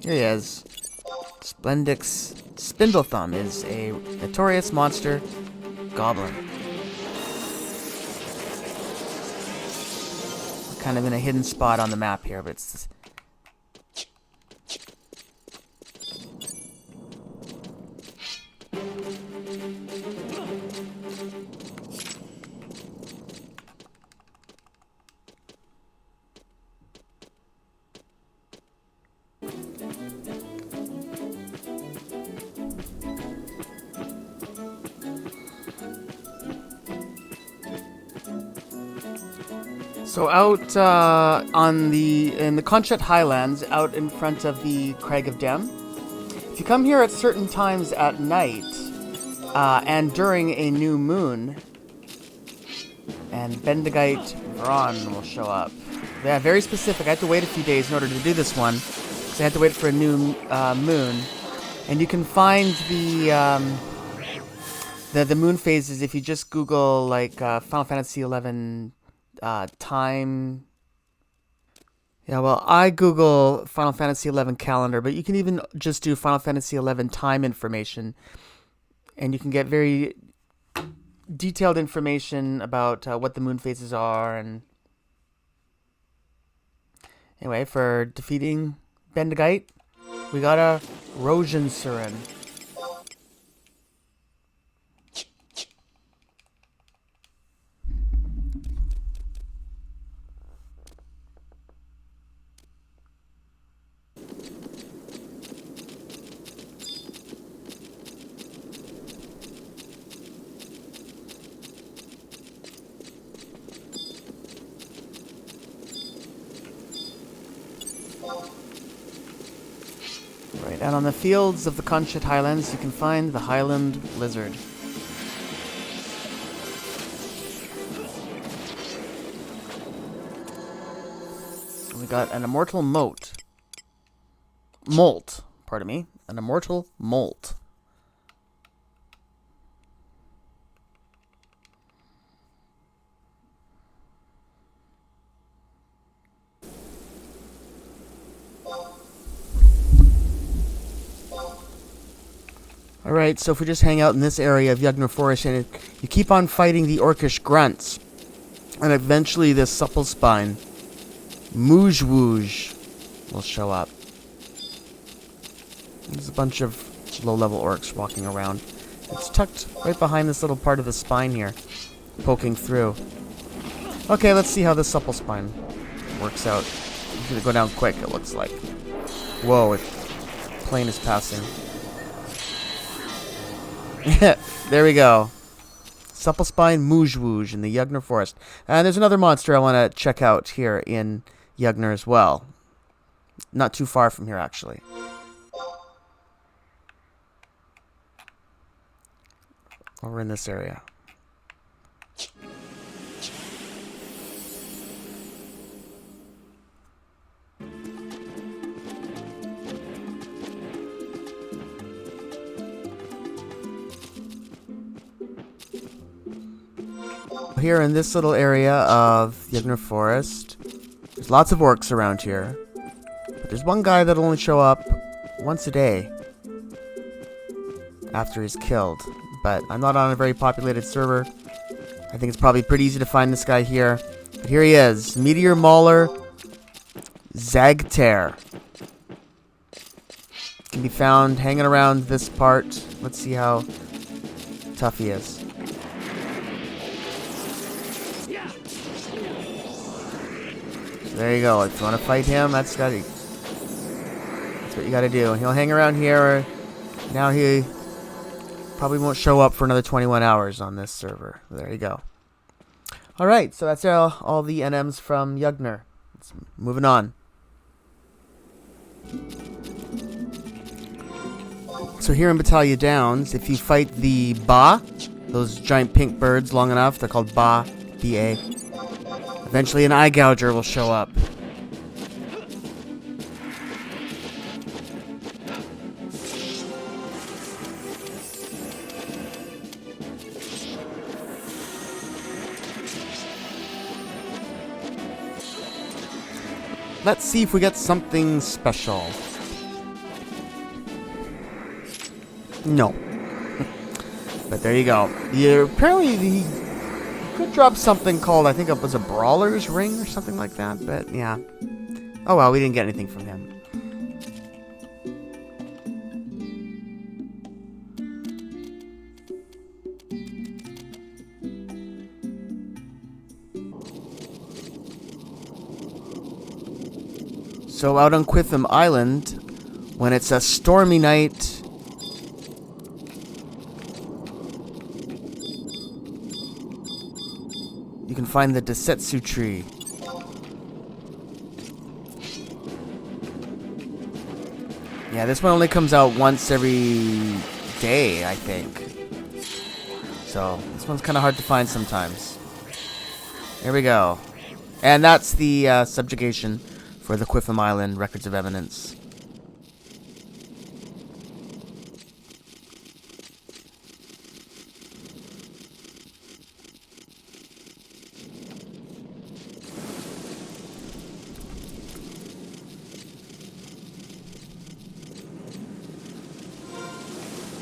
[SPEAKER 1] Here he is. Splendix Spindle Thumb is a notorious monster goblin. Kind of in a hidden spot on the map here, but it's... So out in the Conchet Highlands, out in front of the Crag of Dem, if you come here at certain times at night and during a new moon, and Bendigite Vron will show up. Yeah, very specific. I had to wait a few days in order to do this one, because I had to wait for a new moon. And you can find the moon phases if you just Google like Final Fantasy XI. Time. Yeah, well, I Google Final Fantasy XI calendar, but you can even just do Final Fantasy XI time information, and you can get very detailed information about what the moon phases are. And anyway, for defeating Bendigite, we got a Rosian Surin. Right, and on the fields of the Conchit Highlands, you can find the Highland Lizard. We got an immortal molt, pardon me, an immortal molt. Alright, so if we just hang out in this area of Yugner Forest and you keep on fighting the orcish grunts, and eventually this supple spine, Moojwooge, will show up. There's a bunch of low-level orcs walking around. It's tucked right behind this little part of the spine here, poking through. Okay, let's see how this supple spine works out. It's gonna go down quick, it looks like. Whoa, plane is passing. There we go. Supple Spine Moojwooge in the Yugner Forest. And there's another monster I want to check out here in Yugner as well. Not too far from here, actually. Over in this area. Here in this little area of Yugner Forest, there's lots of orcs around here. But there's one guy that'll only show up once a day after he's killed. But I'm not on a very populated server. I think it's probably pretty easy to find this guy here. But here he is, Meteor Mauler Zagter. Can be found hanging around this part. Let's see how tough he is. There you go. If you want to fight him, that's what you got to do. He'll hang around here. Now he probably won't show up for another 21 hours on this server. There you go. All right, so that's all the NMs from Yugner. Let's moving on. So here in Battaglia Downs, if you fight the Ba, those giant pink birds long enough, they're called Ba, B-A. Eventually an eye gouger will show up. Let's see if we get something special. No. But there you go. Apparently could drop something called, I think it was a Brawler's Ring or something like that, but yeah. Oh well, we didn't get anything from him. So out on Quitham Island, when it's a stormy night, you can find the Desetsu tree. Yeah, this one only comes out once every day, I think. So, this one's kind of hard to find sometimes. Here we go. And that's the subjugation for the Quitham Island Records of Evidence.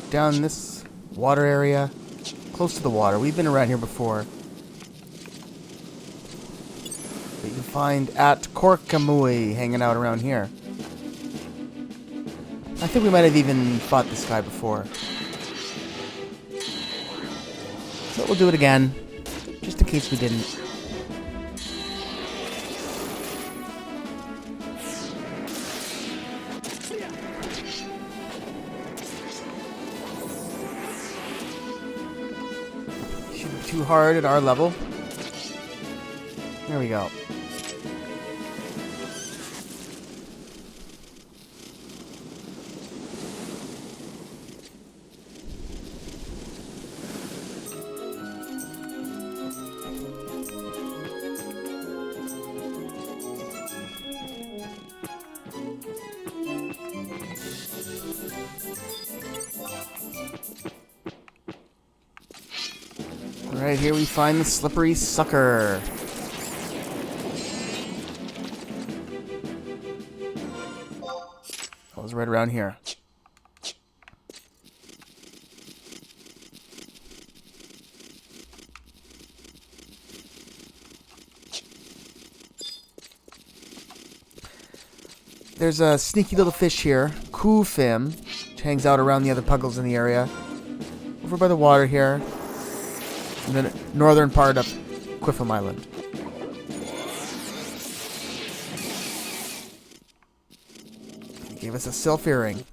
[SPEAKER 1] down this water area. Close to the water. We've been around here before. That you can find at Korkamui hanging out around here. I think we might have even fought this guy before. So we'll do it again. Just in case we didn't. Shouldn't be too hard at our level. There we go. Right here we find the slippery sucker. That was right around here. There's a sneaky little fish here, Kufim, which hangs out around the other puggles in the area. Over by the water here. In the northern part of Quiffum Island. He gave us a sylph earring.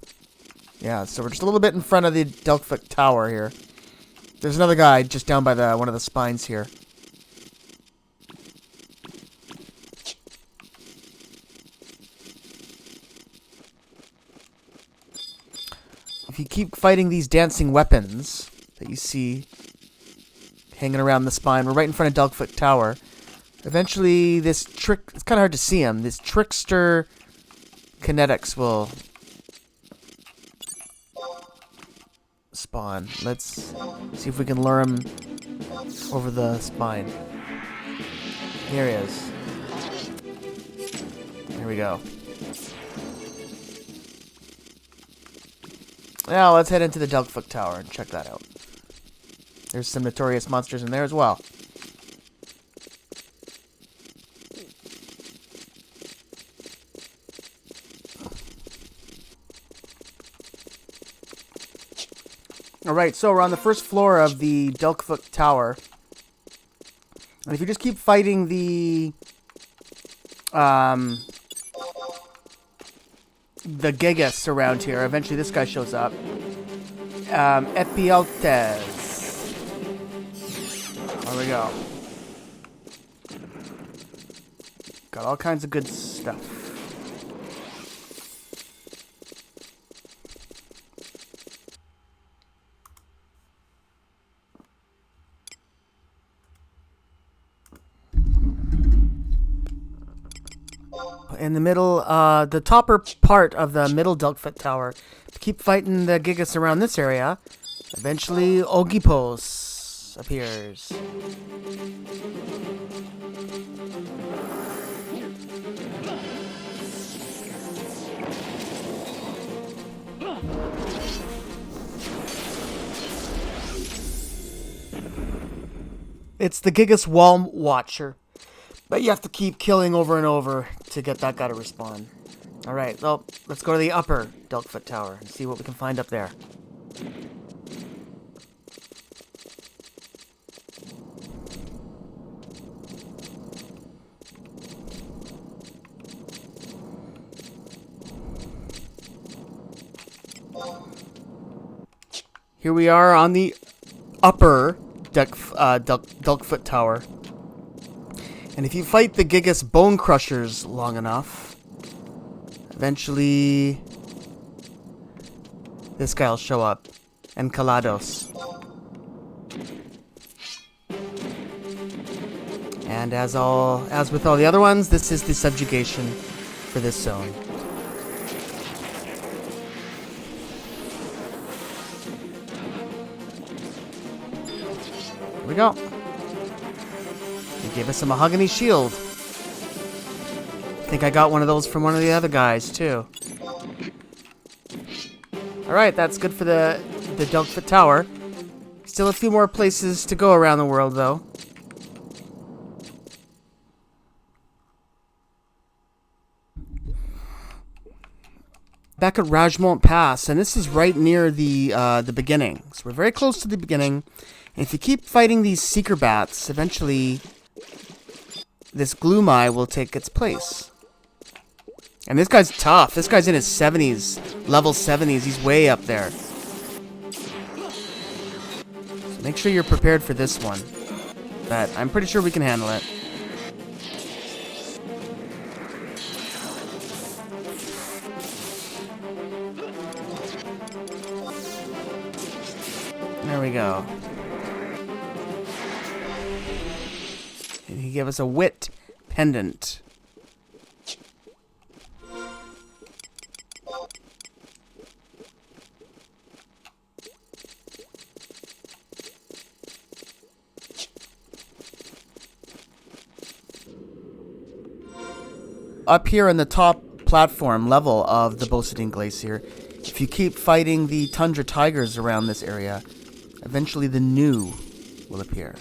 [SPEAKER 1] Yeah, so we're just a little bit in front of the Delkfoot Tower here. There's another guy just down by the one of the spines here. If you keep fighting these dancing weapons that you see hanging around the spine, we're right in front of Delkfoot Tower. Eventually, this trick... It's kind of hard to see him. This trickster kinetics will spawn. Let's see if we can lure him over the spine. Here he is. Here we go. Now, let's head into the Delkfoot Tower and check that out. There's some Notorious monsters in there as well. Alright, so we're on the first floor of the Delkfoot Tower. And if you just keep fighting the Gigas around here, eventually this guy shows up. Epialtes. There we go. Got all kinds of good stuff. In the middle, the topper part of the middle Delkfoot Tower. Keep fighting the Gigas around this area. Eventually, Ogipos appears. It's the Gigas Wall Watcher. But you have to keep killing over and over to get that guy to respawn. Alright, well, let's go to the upper Delkfoot Tower and see what we can find up there. Here we are on the upper Delkfoot Tower. And if you fight the Gigas Bone Crushers long enough, eventually this guy will show up. And Kalados. And as with all the other ones, this is the subjugation for this zone. Here we go. They gave us a mahogany shield. I think I got one of those from one of the other guys, too. Alright, that's good for the the Dogfoot Tower. Still a few more places to go around the world, though. Back at Rajmont Pass, and this is right near the beginning. So we're very close to the beginning. And if you keep fighting these Seeker Bats, eventually this Gloomeye will take its place. And this guy's tough. This guy's in his 70s, level 70s. He's way up there. So make sure you're prepared for this one. But I'm pretty sure we can handle it. There we go. And he gave us a wit pendant. Up here in the top platform level of the Bosidine Glacier, if you keep fighting the Tundra Tigers around this area, eventually the new will appear.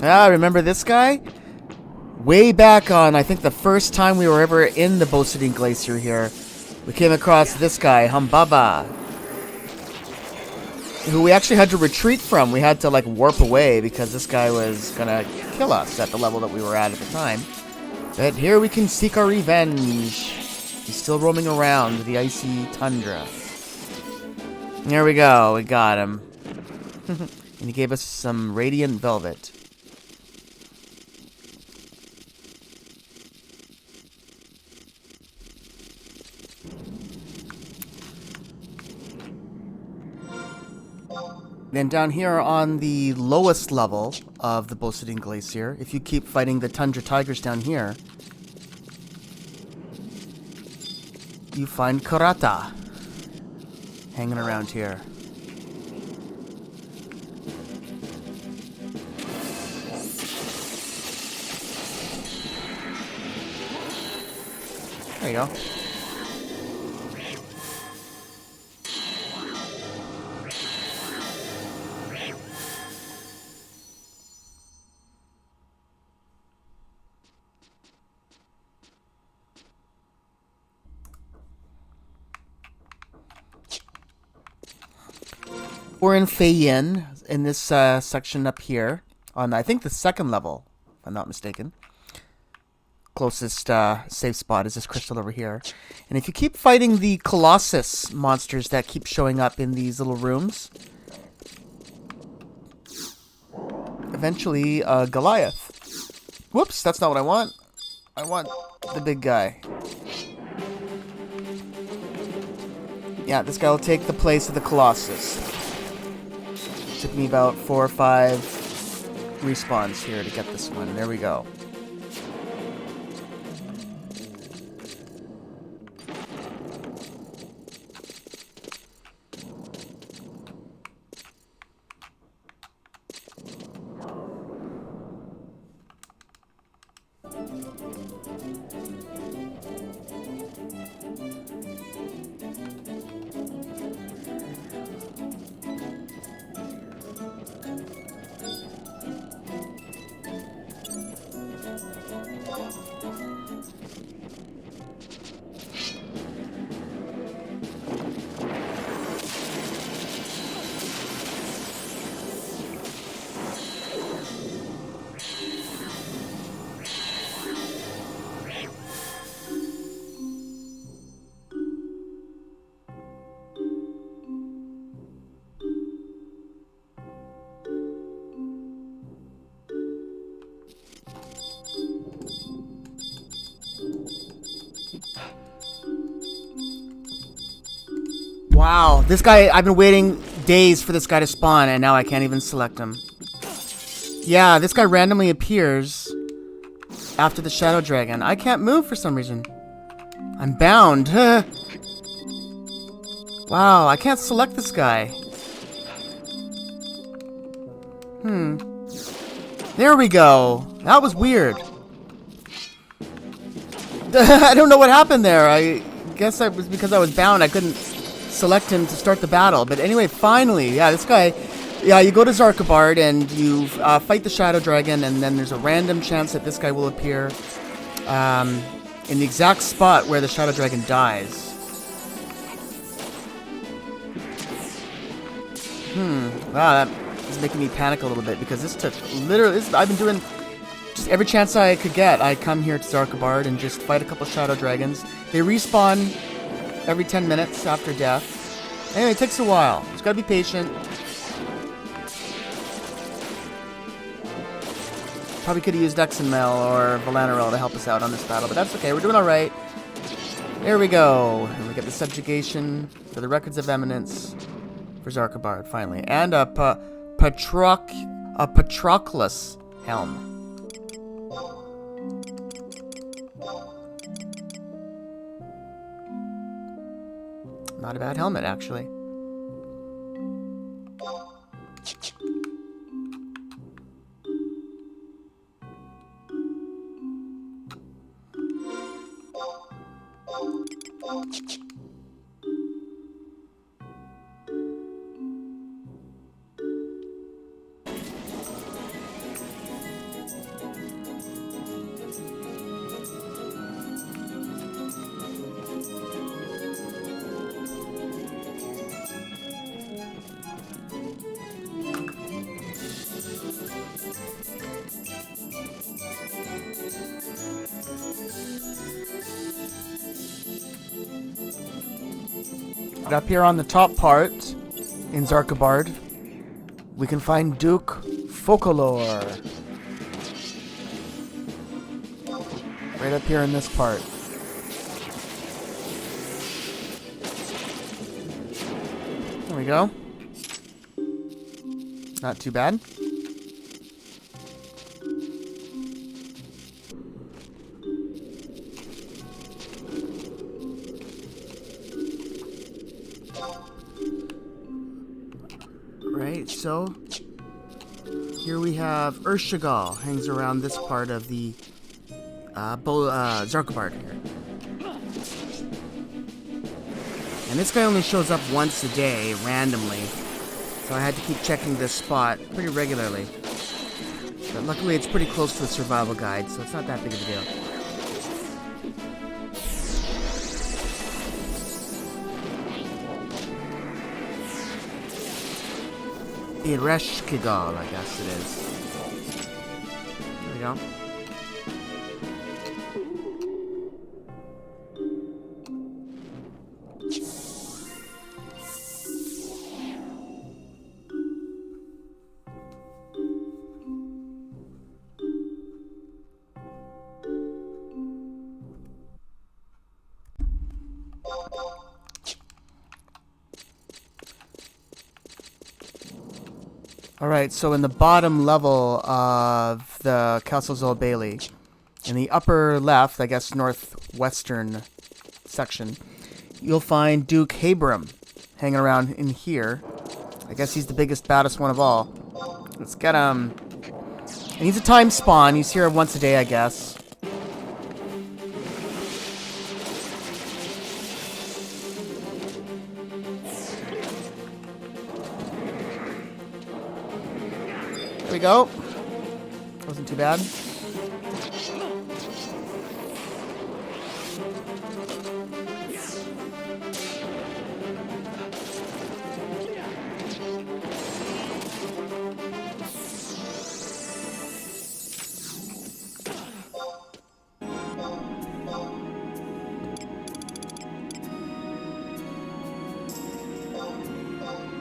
[SPEAKER 1] Ah, remember this guy? Way back on, I think the first time we were ever in the Bosidine Glacier here, we came across this guy, Humbaba, who we actually had to retreat from. We had to, like, warp away because this guy was gonna kill us at the level that we were at the time. But here we can seek our revenge. He's still roaming around the icy tundra. There we go, we got him. And he gave us some radiant velvet. Then down here on the lowest level of the Bosidine Glacier, if you keep fighting the Tundra Tigers down here, you find Karata hanging around here. There you go. We're in Feiyin, in this section up here, on I think the second level, if I'm not mistaken. Closest safe spot is this crystal over here. And if you keep fighting the Colossus monsters that keep showing up in these little rooms, eventually Goliath. Whoops, that's not what I want. I want the big guy. Yeah, this guy will take the place of the Colossus. Took me about 4 or 5 respawns here to get this one. There we go. Wow, this guy, I've been waiting days for this guy to spawn, and now I can't even select him. Yeah, this guy randomly appears after the Shadow Dragon. I can't move for some reason. I'm bound. Wow, I can't select this guy. There we go. That was weird. I don't know what happened there. I guess it was because I was bound. I couldn't select him to start the battle. But anyway, finally, yeah, this guy... Yeah, you go to Zarkabard and you fight the Shadow Dragon, and then there's a random chance that this guy will appear in the exact spot where the Shadow Dragon dies. Wow, that is making me panic a little bit because this took literally... I've been doing just every chance I could get. I come here to Zarkabard and just fight a couple Shadow Dragons. They respawn every 10 minutes after death. Anyway, it takes a while. Just gotta be patient. Probably could have used Exenmel or Vana'diel to help us out on this battle, but that's okay. We're doing all right. There we go. And we get the subjugation for the Records of Eminence for Zarkabard, finally. And a Patroclus helm. Not a bad helmet, actually. Up here on the top part, in Zarkabard, we can find Duke Focolor. Right up here in this part. There we go. Not too bad. Right, so here we have Urshigal hangs around this part of the Zarkabard here. And this guy only shows up once a day, randomly. So I had to keep checking this spot pretty regularly. But luckily it's pretty close to the survival guide, so it's not that big of a deal. Ereshkigal, I guess it is. There we go. Alright, so in the bottom level of the Castle Zolbaili, in the upper left, I guess northwestern section, you'll find Duke Habram hanging around in here. I guess he's the biggest, baddest one of all. Let's get him. And he's a time spawn. He's here once a day, I guess. There we go. Wasn't too bad.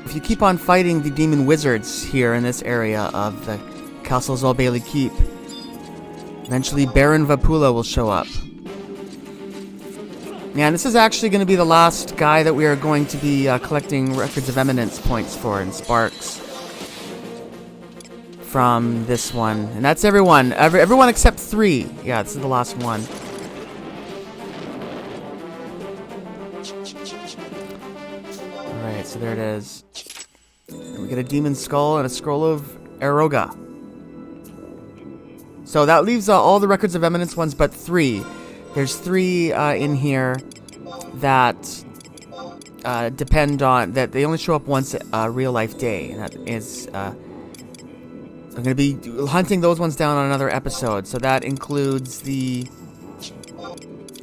[SPEAKER 1] If you keep on fighting the demon wizards here in this area of the Castle Zolbaili Keep, eventually Baron Vapula will show up. Yeah, and this is actually going to be the last guy that we are going to be collecting Records of Eminence points for in Sparks. From this one. And that's everyone. Everyone except 3. Yeah, this is the last one. Alright, so there it is. And we get a Demon Skull and a Scroll of Eroga. So that leaves all the Records of Eminence ones but 3. There's 3 in here that depend on... that they only show up once a real-life day. And that is... I'm going to be hunting those ones down on another episode. So that includes the...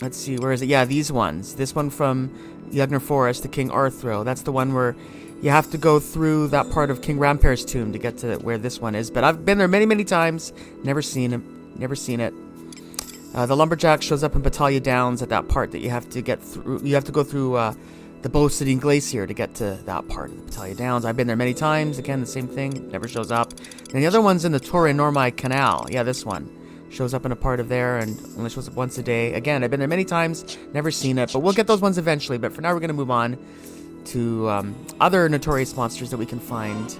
[SPEAKER 1] let's see, where is it? Yeah, these ones. This one from Yugner Forest, the King Arthro. That's the one where you have to go through that part of King Rampar's tomb to get to where this one is. But I've been there many, many times. Never seen him. Never seen it. The Lumberjack shows up in Battaglia Downs at that part that you have to get through. You have to go through the Bow-Sitting Glacier to get to that part of the Battaglia Downs. I've been there many times. Again, the same thing. Never shows up. And the other one's in the Torre Normai Canal. Yeah, this one. Shows up in a part of there and only shows up once a day. Again, I've been there many times. Never seen it. But we'll get those ones eventually. But for now, we're going to move on to other Notorious monsters that we can find.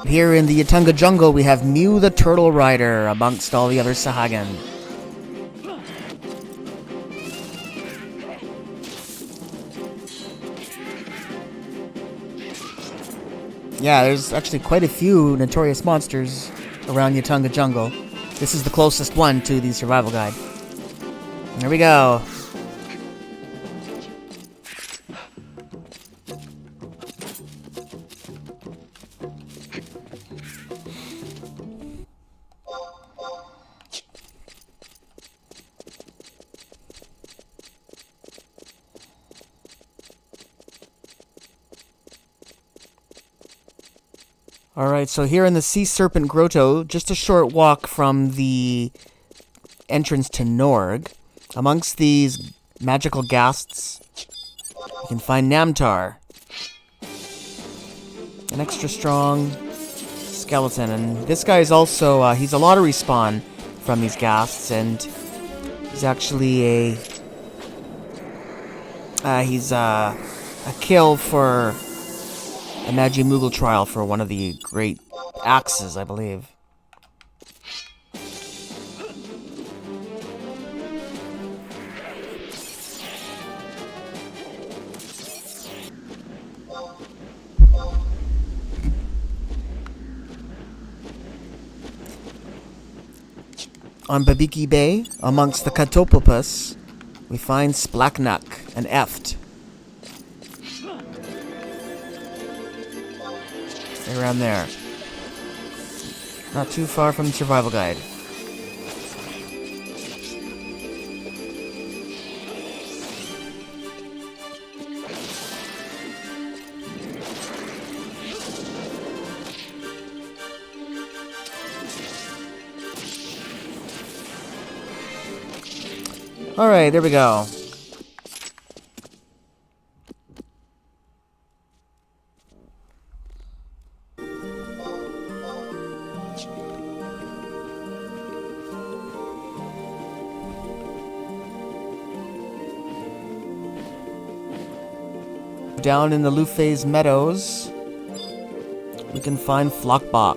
[SPEAKER 1] Here in the Yatunga jungle, we have Mew the Turtle Rider amongst all the other Sahagin. Yeah, there's actually quite a few Notorious monsters around Yatunga jungle. This is the closest one to the survival guide. There we go. Alright, so here in the Sea Serpent Grotto, just a short walk from the entrance to Norg. Amongst these magical ghasts, you can find Namtar. An extra strong skeleton. And this guy is also, he's a lottery spawn from these ghasts, and he's actually he's a kill for a Magi Moogle trial for one of the great axes, I believe. On Babiki Bay, amongst the Catopopus, we find Splaknak and Eft. Stay around there. Not too far from the survival guide. Alright, there we go. Down in the Lufay's meadows, we can find Flockbach.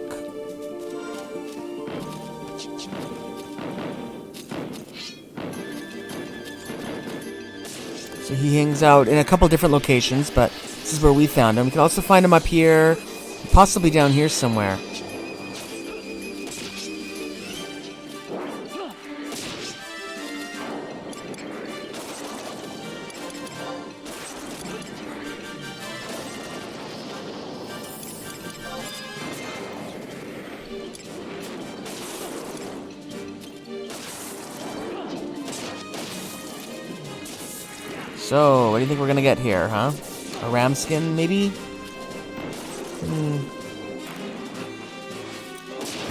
[SPEAKER 1] So he hangs out in a couple different locations, but this is where we found him. We can also find him up here, possibly down here somewhere. So, what do you think we're gonna get here, huh? A ram skin, maybe?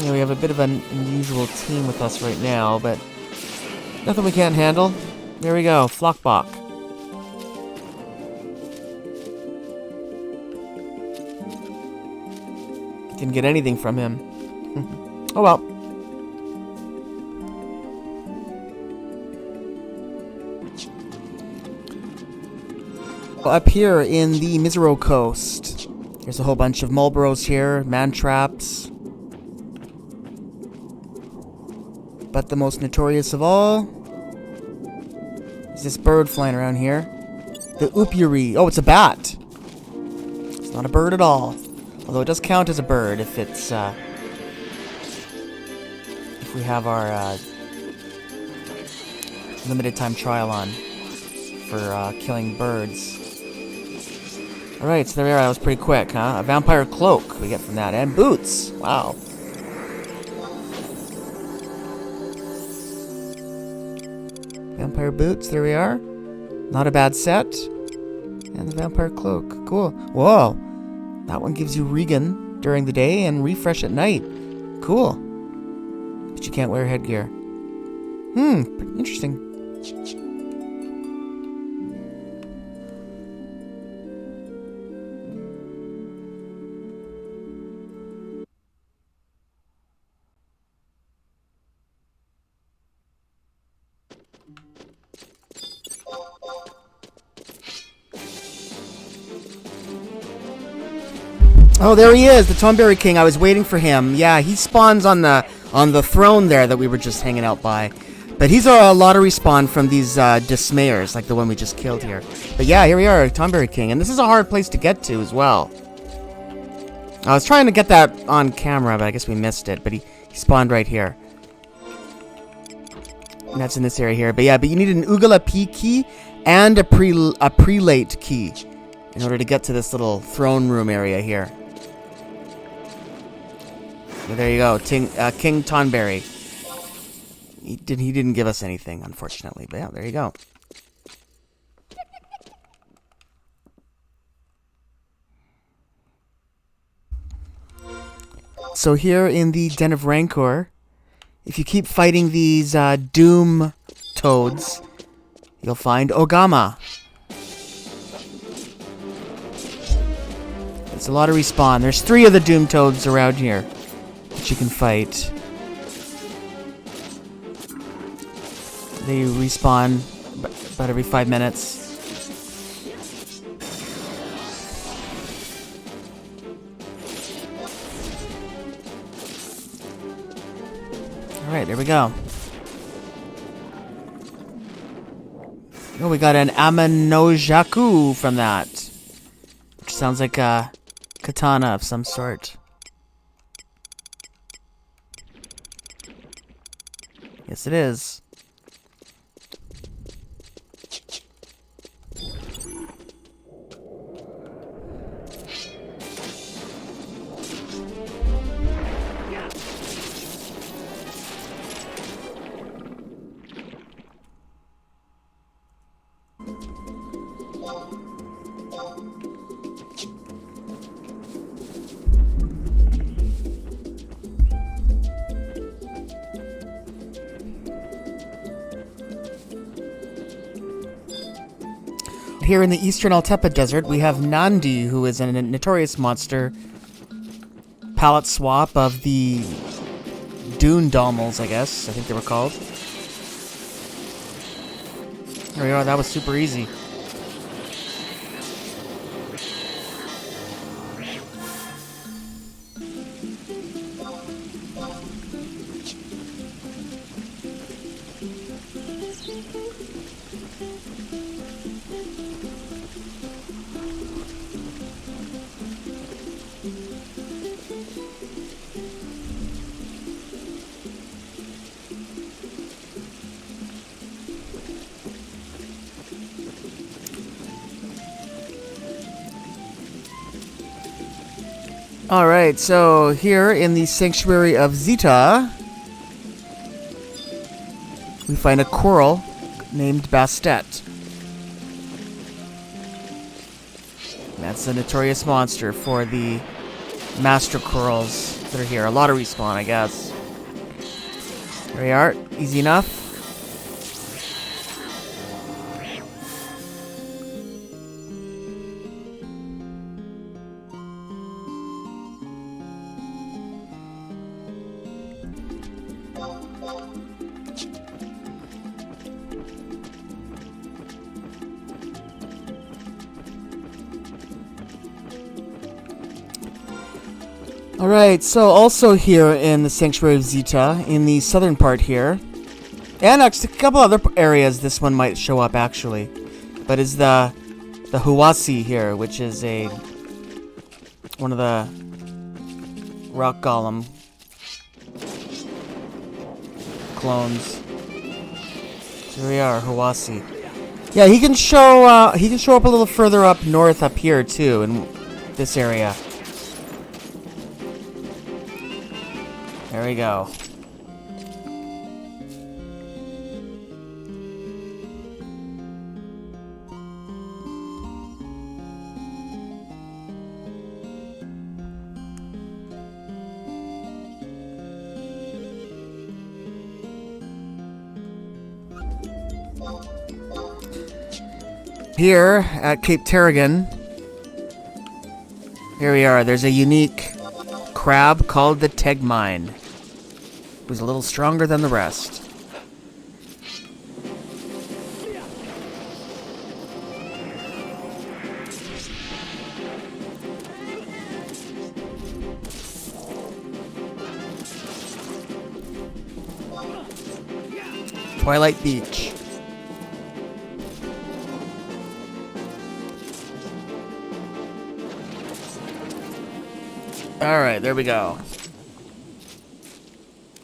[SPEAKER 1] Yeah, we have a bit of an unusual team with us right now, but nothing we can't handle. There we go, Flockbach. Didn't get anything from him. Oh well. Up here in the Misero Coast, there's a whole bunch of Mulboros here, man-traps. But the most notorious of all is this bird flying around here. The Upuri. Oh, it's a bat. It's not a bird at all. Although it does count as a bird if it's, if we have our, limited time trial on for, killing birds. Alright, so there we are. That was pretty quick, huh? A vampire cloak we get from that. And boots. Wow. Vampire boots, there we are. Not a bad set. And the vampire cloak. Cool. Whoa. That one gives you Regan during the day and refresh at night. Cool. But you can't wear headgear. Interesting. Oh, there he is, the Tonberry King. I was waiting for him. Yeah, he spawns on the throne there that we were just hanging out by. But he's a lottery spawn from these dismayers, like the one we just killed here. But yeah, here we are, Tonberry King. And this is a hard place to get to as well. I was trying to get that on camera, but I guess we missed it. But he spawned right here. And that's in this area here. But yeah, but you need an Ugala P key and a prelate key in order to get to this little throne room area here. So there you go, King Tonberry. He didn't give us anything, unfortunately. But yeah, there you go. So here in the Den of Rancor, if you keep fighting these Doom toads, you'll find Ogama. It's a lottery spawn. There's 3 of the Doom toads around here that you can fight. They respawn about every 5 minutes. Alright, there we go. Oh, we got an Amanojaku from that. Which sounds like a katana of some sort. Yes, it is. Here in the eastern Altepa Desert, we have Nandi, who is a notorious monster. Palette swap of the Dune Dommels, I guess. I think they were called. There we are, that was super easy. Alright, so here in the Sanctuary of Zeta, we find a coral named Bastet. That's a notorious monster for the master corals that are here. A lot of respawn, I guess. There we are. Easy enough. Alright, so also here in the Sanctuary of Zeta, in the southern part here, and actually a couple other areas this one might show up actually, but is the Huasi here, which is one of the rock golem clones. So here we are, Huasi. Yeah, he can show up a little further up north up here too, in this area. There we go. Here at Cape Tarragon, here we are. There's a unique crab called the Tegmine. Who's a little stronger than the rest. Twilight Beach. Alright, there we go.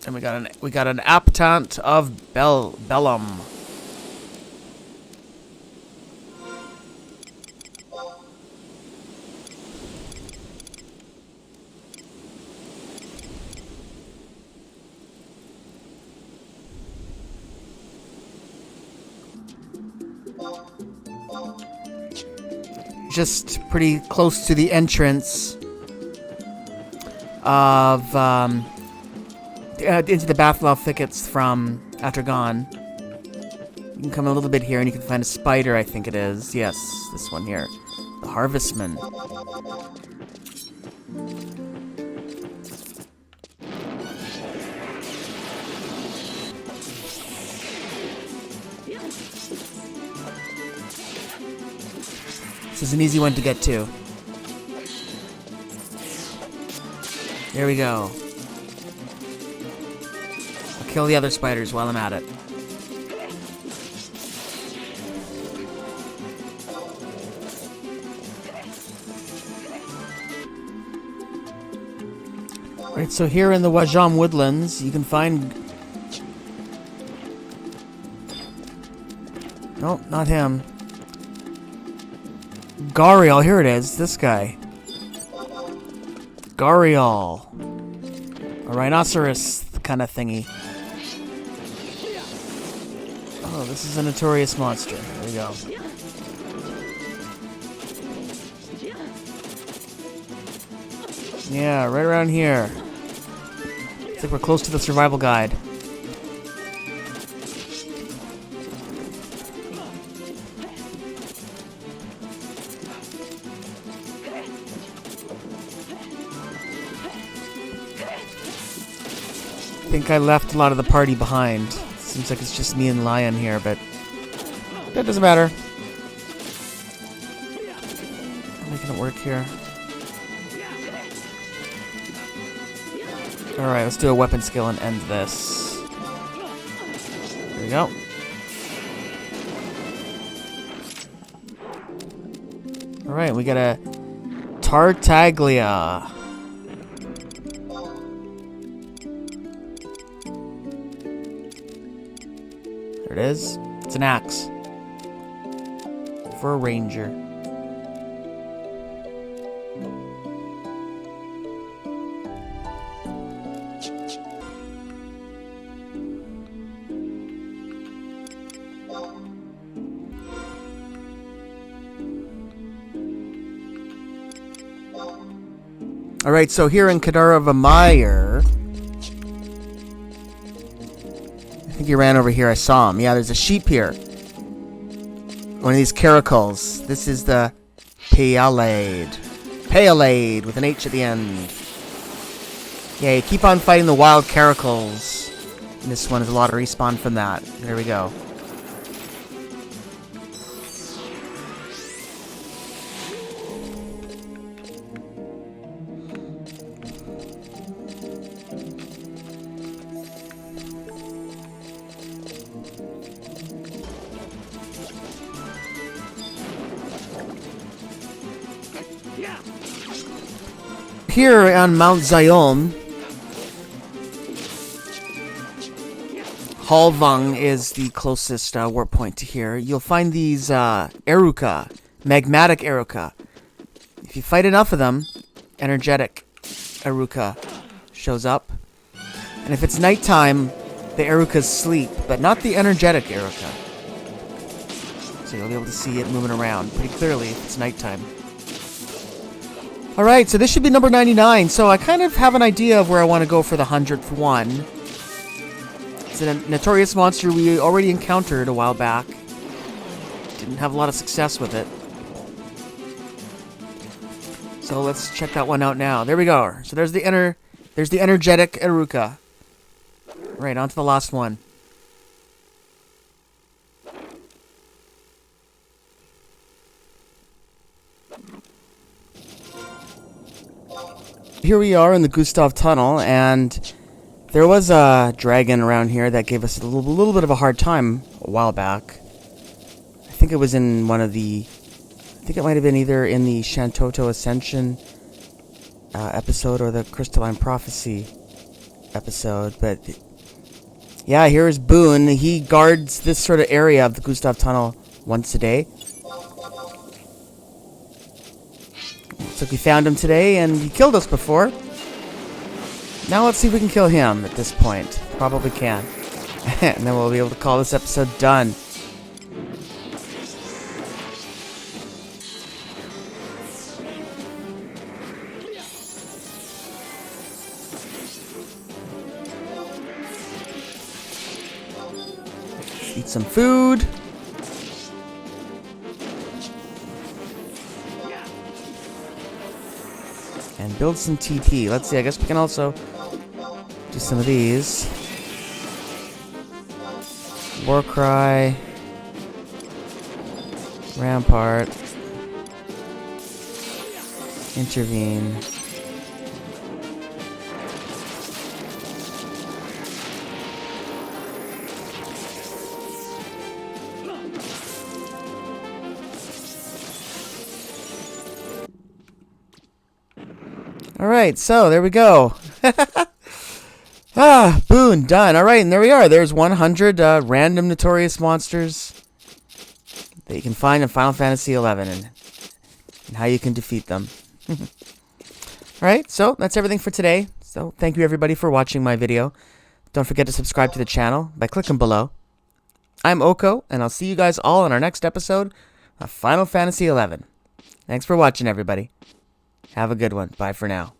[SPEAKER 1] And we got an Aptant of Bellum. Just pretty close to the entrance of into the Bathlow thickets from Atragon. You can come a little bit here and you can find a spider, I think it is. Yes, this one here. The Harvestman. This is an easy one to get to. There we go. I'll kill the other spiders while I'm at it. Right, so here in the Wajam Woodlands, you can find... Nope, not him. Garial, here it is, this guy. Garial. A rhinoceros kind of thingy. Oh, this is a Notorious monster. There we go. Yeah, right around here. Looks like we're close to the survival guide. I think I left a lot of the party behind. Seems like it's just me and Lion here, but that doesn't matter. I'm making it work here. Alright, let's do a weapon skill and end this. There we go. Alright, we got a Tartaglia. There it is. It's an axe. For a ranger. Alright, so here in Kadarava-Meyer, I think he ran over here. I saw him. Yeah, there's a sheep here. One of these caracals. This is the Paleid. Paleid with an H at the end. Yeah, you keep on fighting the wild caracals. And this one is a lot of respawn from that. There we go. Here on Mount Zion, Halvang is the closest warp point to here. You'll find these Eruka, magmatic Eruka. If you fight enough of them, energetic Eruka shows up. And if it's nighttime, the Erukas sleep, but not the energetic Eruka. So you'll be able to see it moving around pretty clearly if it's nighttime. Alright, so this should be number 99. So I kind of have an idea of where I want to go for the 100th one. It's a Notorious monster we already encountered a while back. Didn't have a lot of success with it. So let's check that one out now. There we go. So there's the energetic Eruka. Right, on to the last one. Here we are in the Gustav Tunnel, and there was a dragon around here that gave us a little bit of a hard time a while back. I think it was in one of the... I think it might have been either in the Shantoto Ascension episode or the Crystalline Prophecy episode, but... yeah, here's Boone. He guards this sort of area of the Gustav Tunnel once a day. Looks like we found him today, and he killed us before. Now let's see if we can kill him at this point. Probably can. And then we'll be able to call this episode done. Eat some food. And build some TP. Let's see, I guess we can also do some of these. Warcry. Rampart. Intervene. Alright, so there we go. Boon, done. Alright, and there we are. There's 100 random Notorious monsters that you can find in Final Fantasy XI and how you can defeat them. Alright, so that's everything for today. So thank you everybody for watching my video. Don't forget to subscribe to the channel by clicking below. I'm Oko, and I'll see you guys all in our next episode of Final Fantasy XI. Thanks for watching, everybody. Have a good one. Bye for now.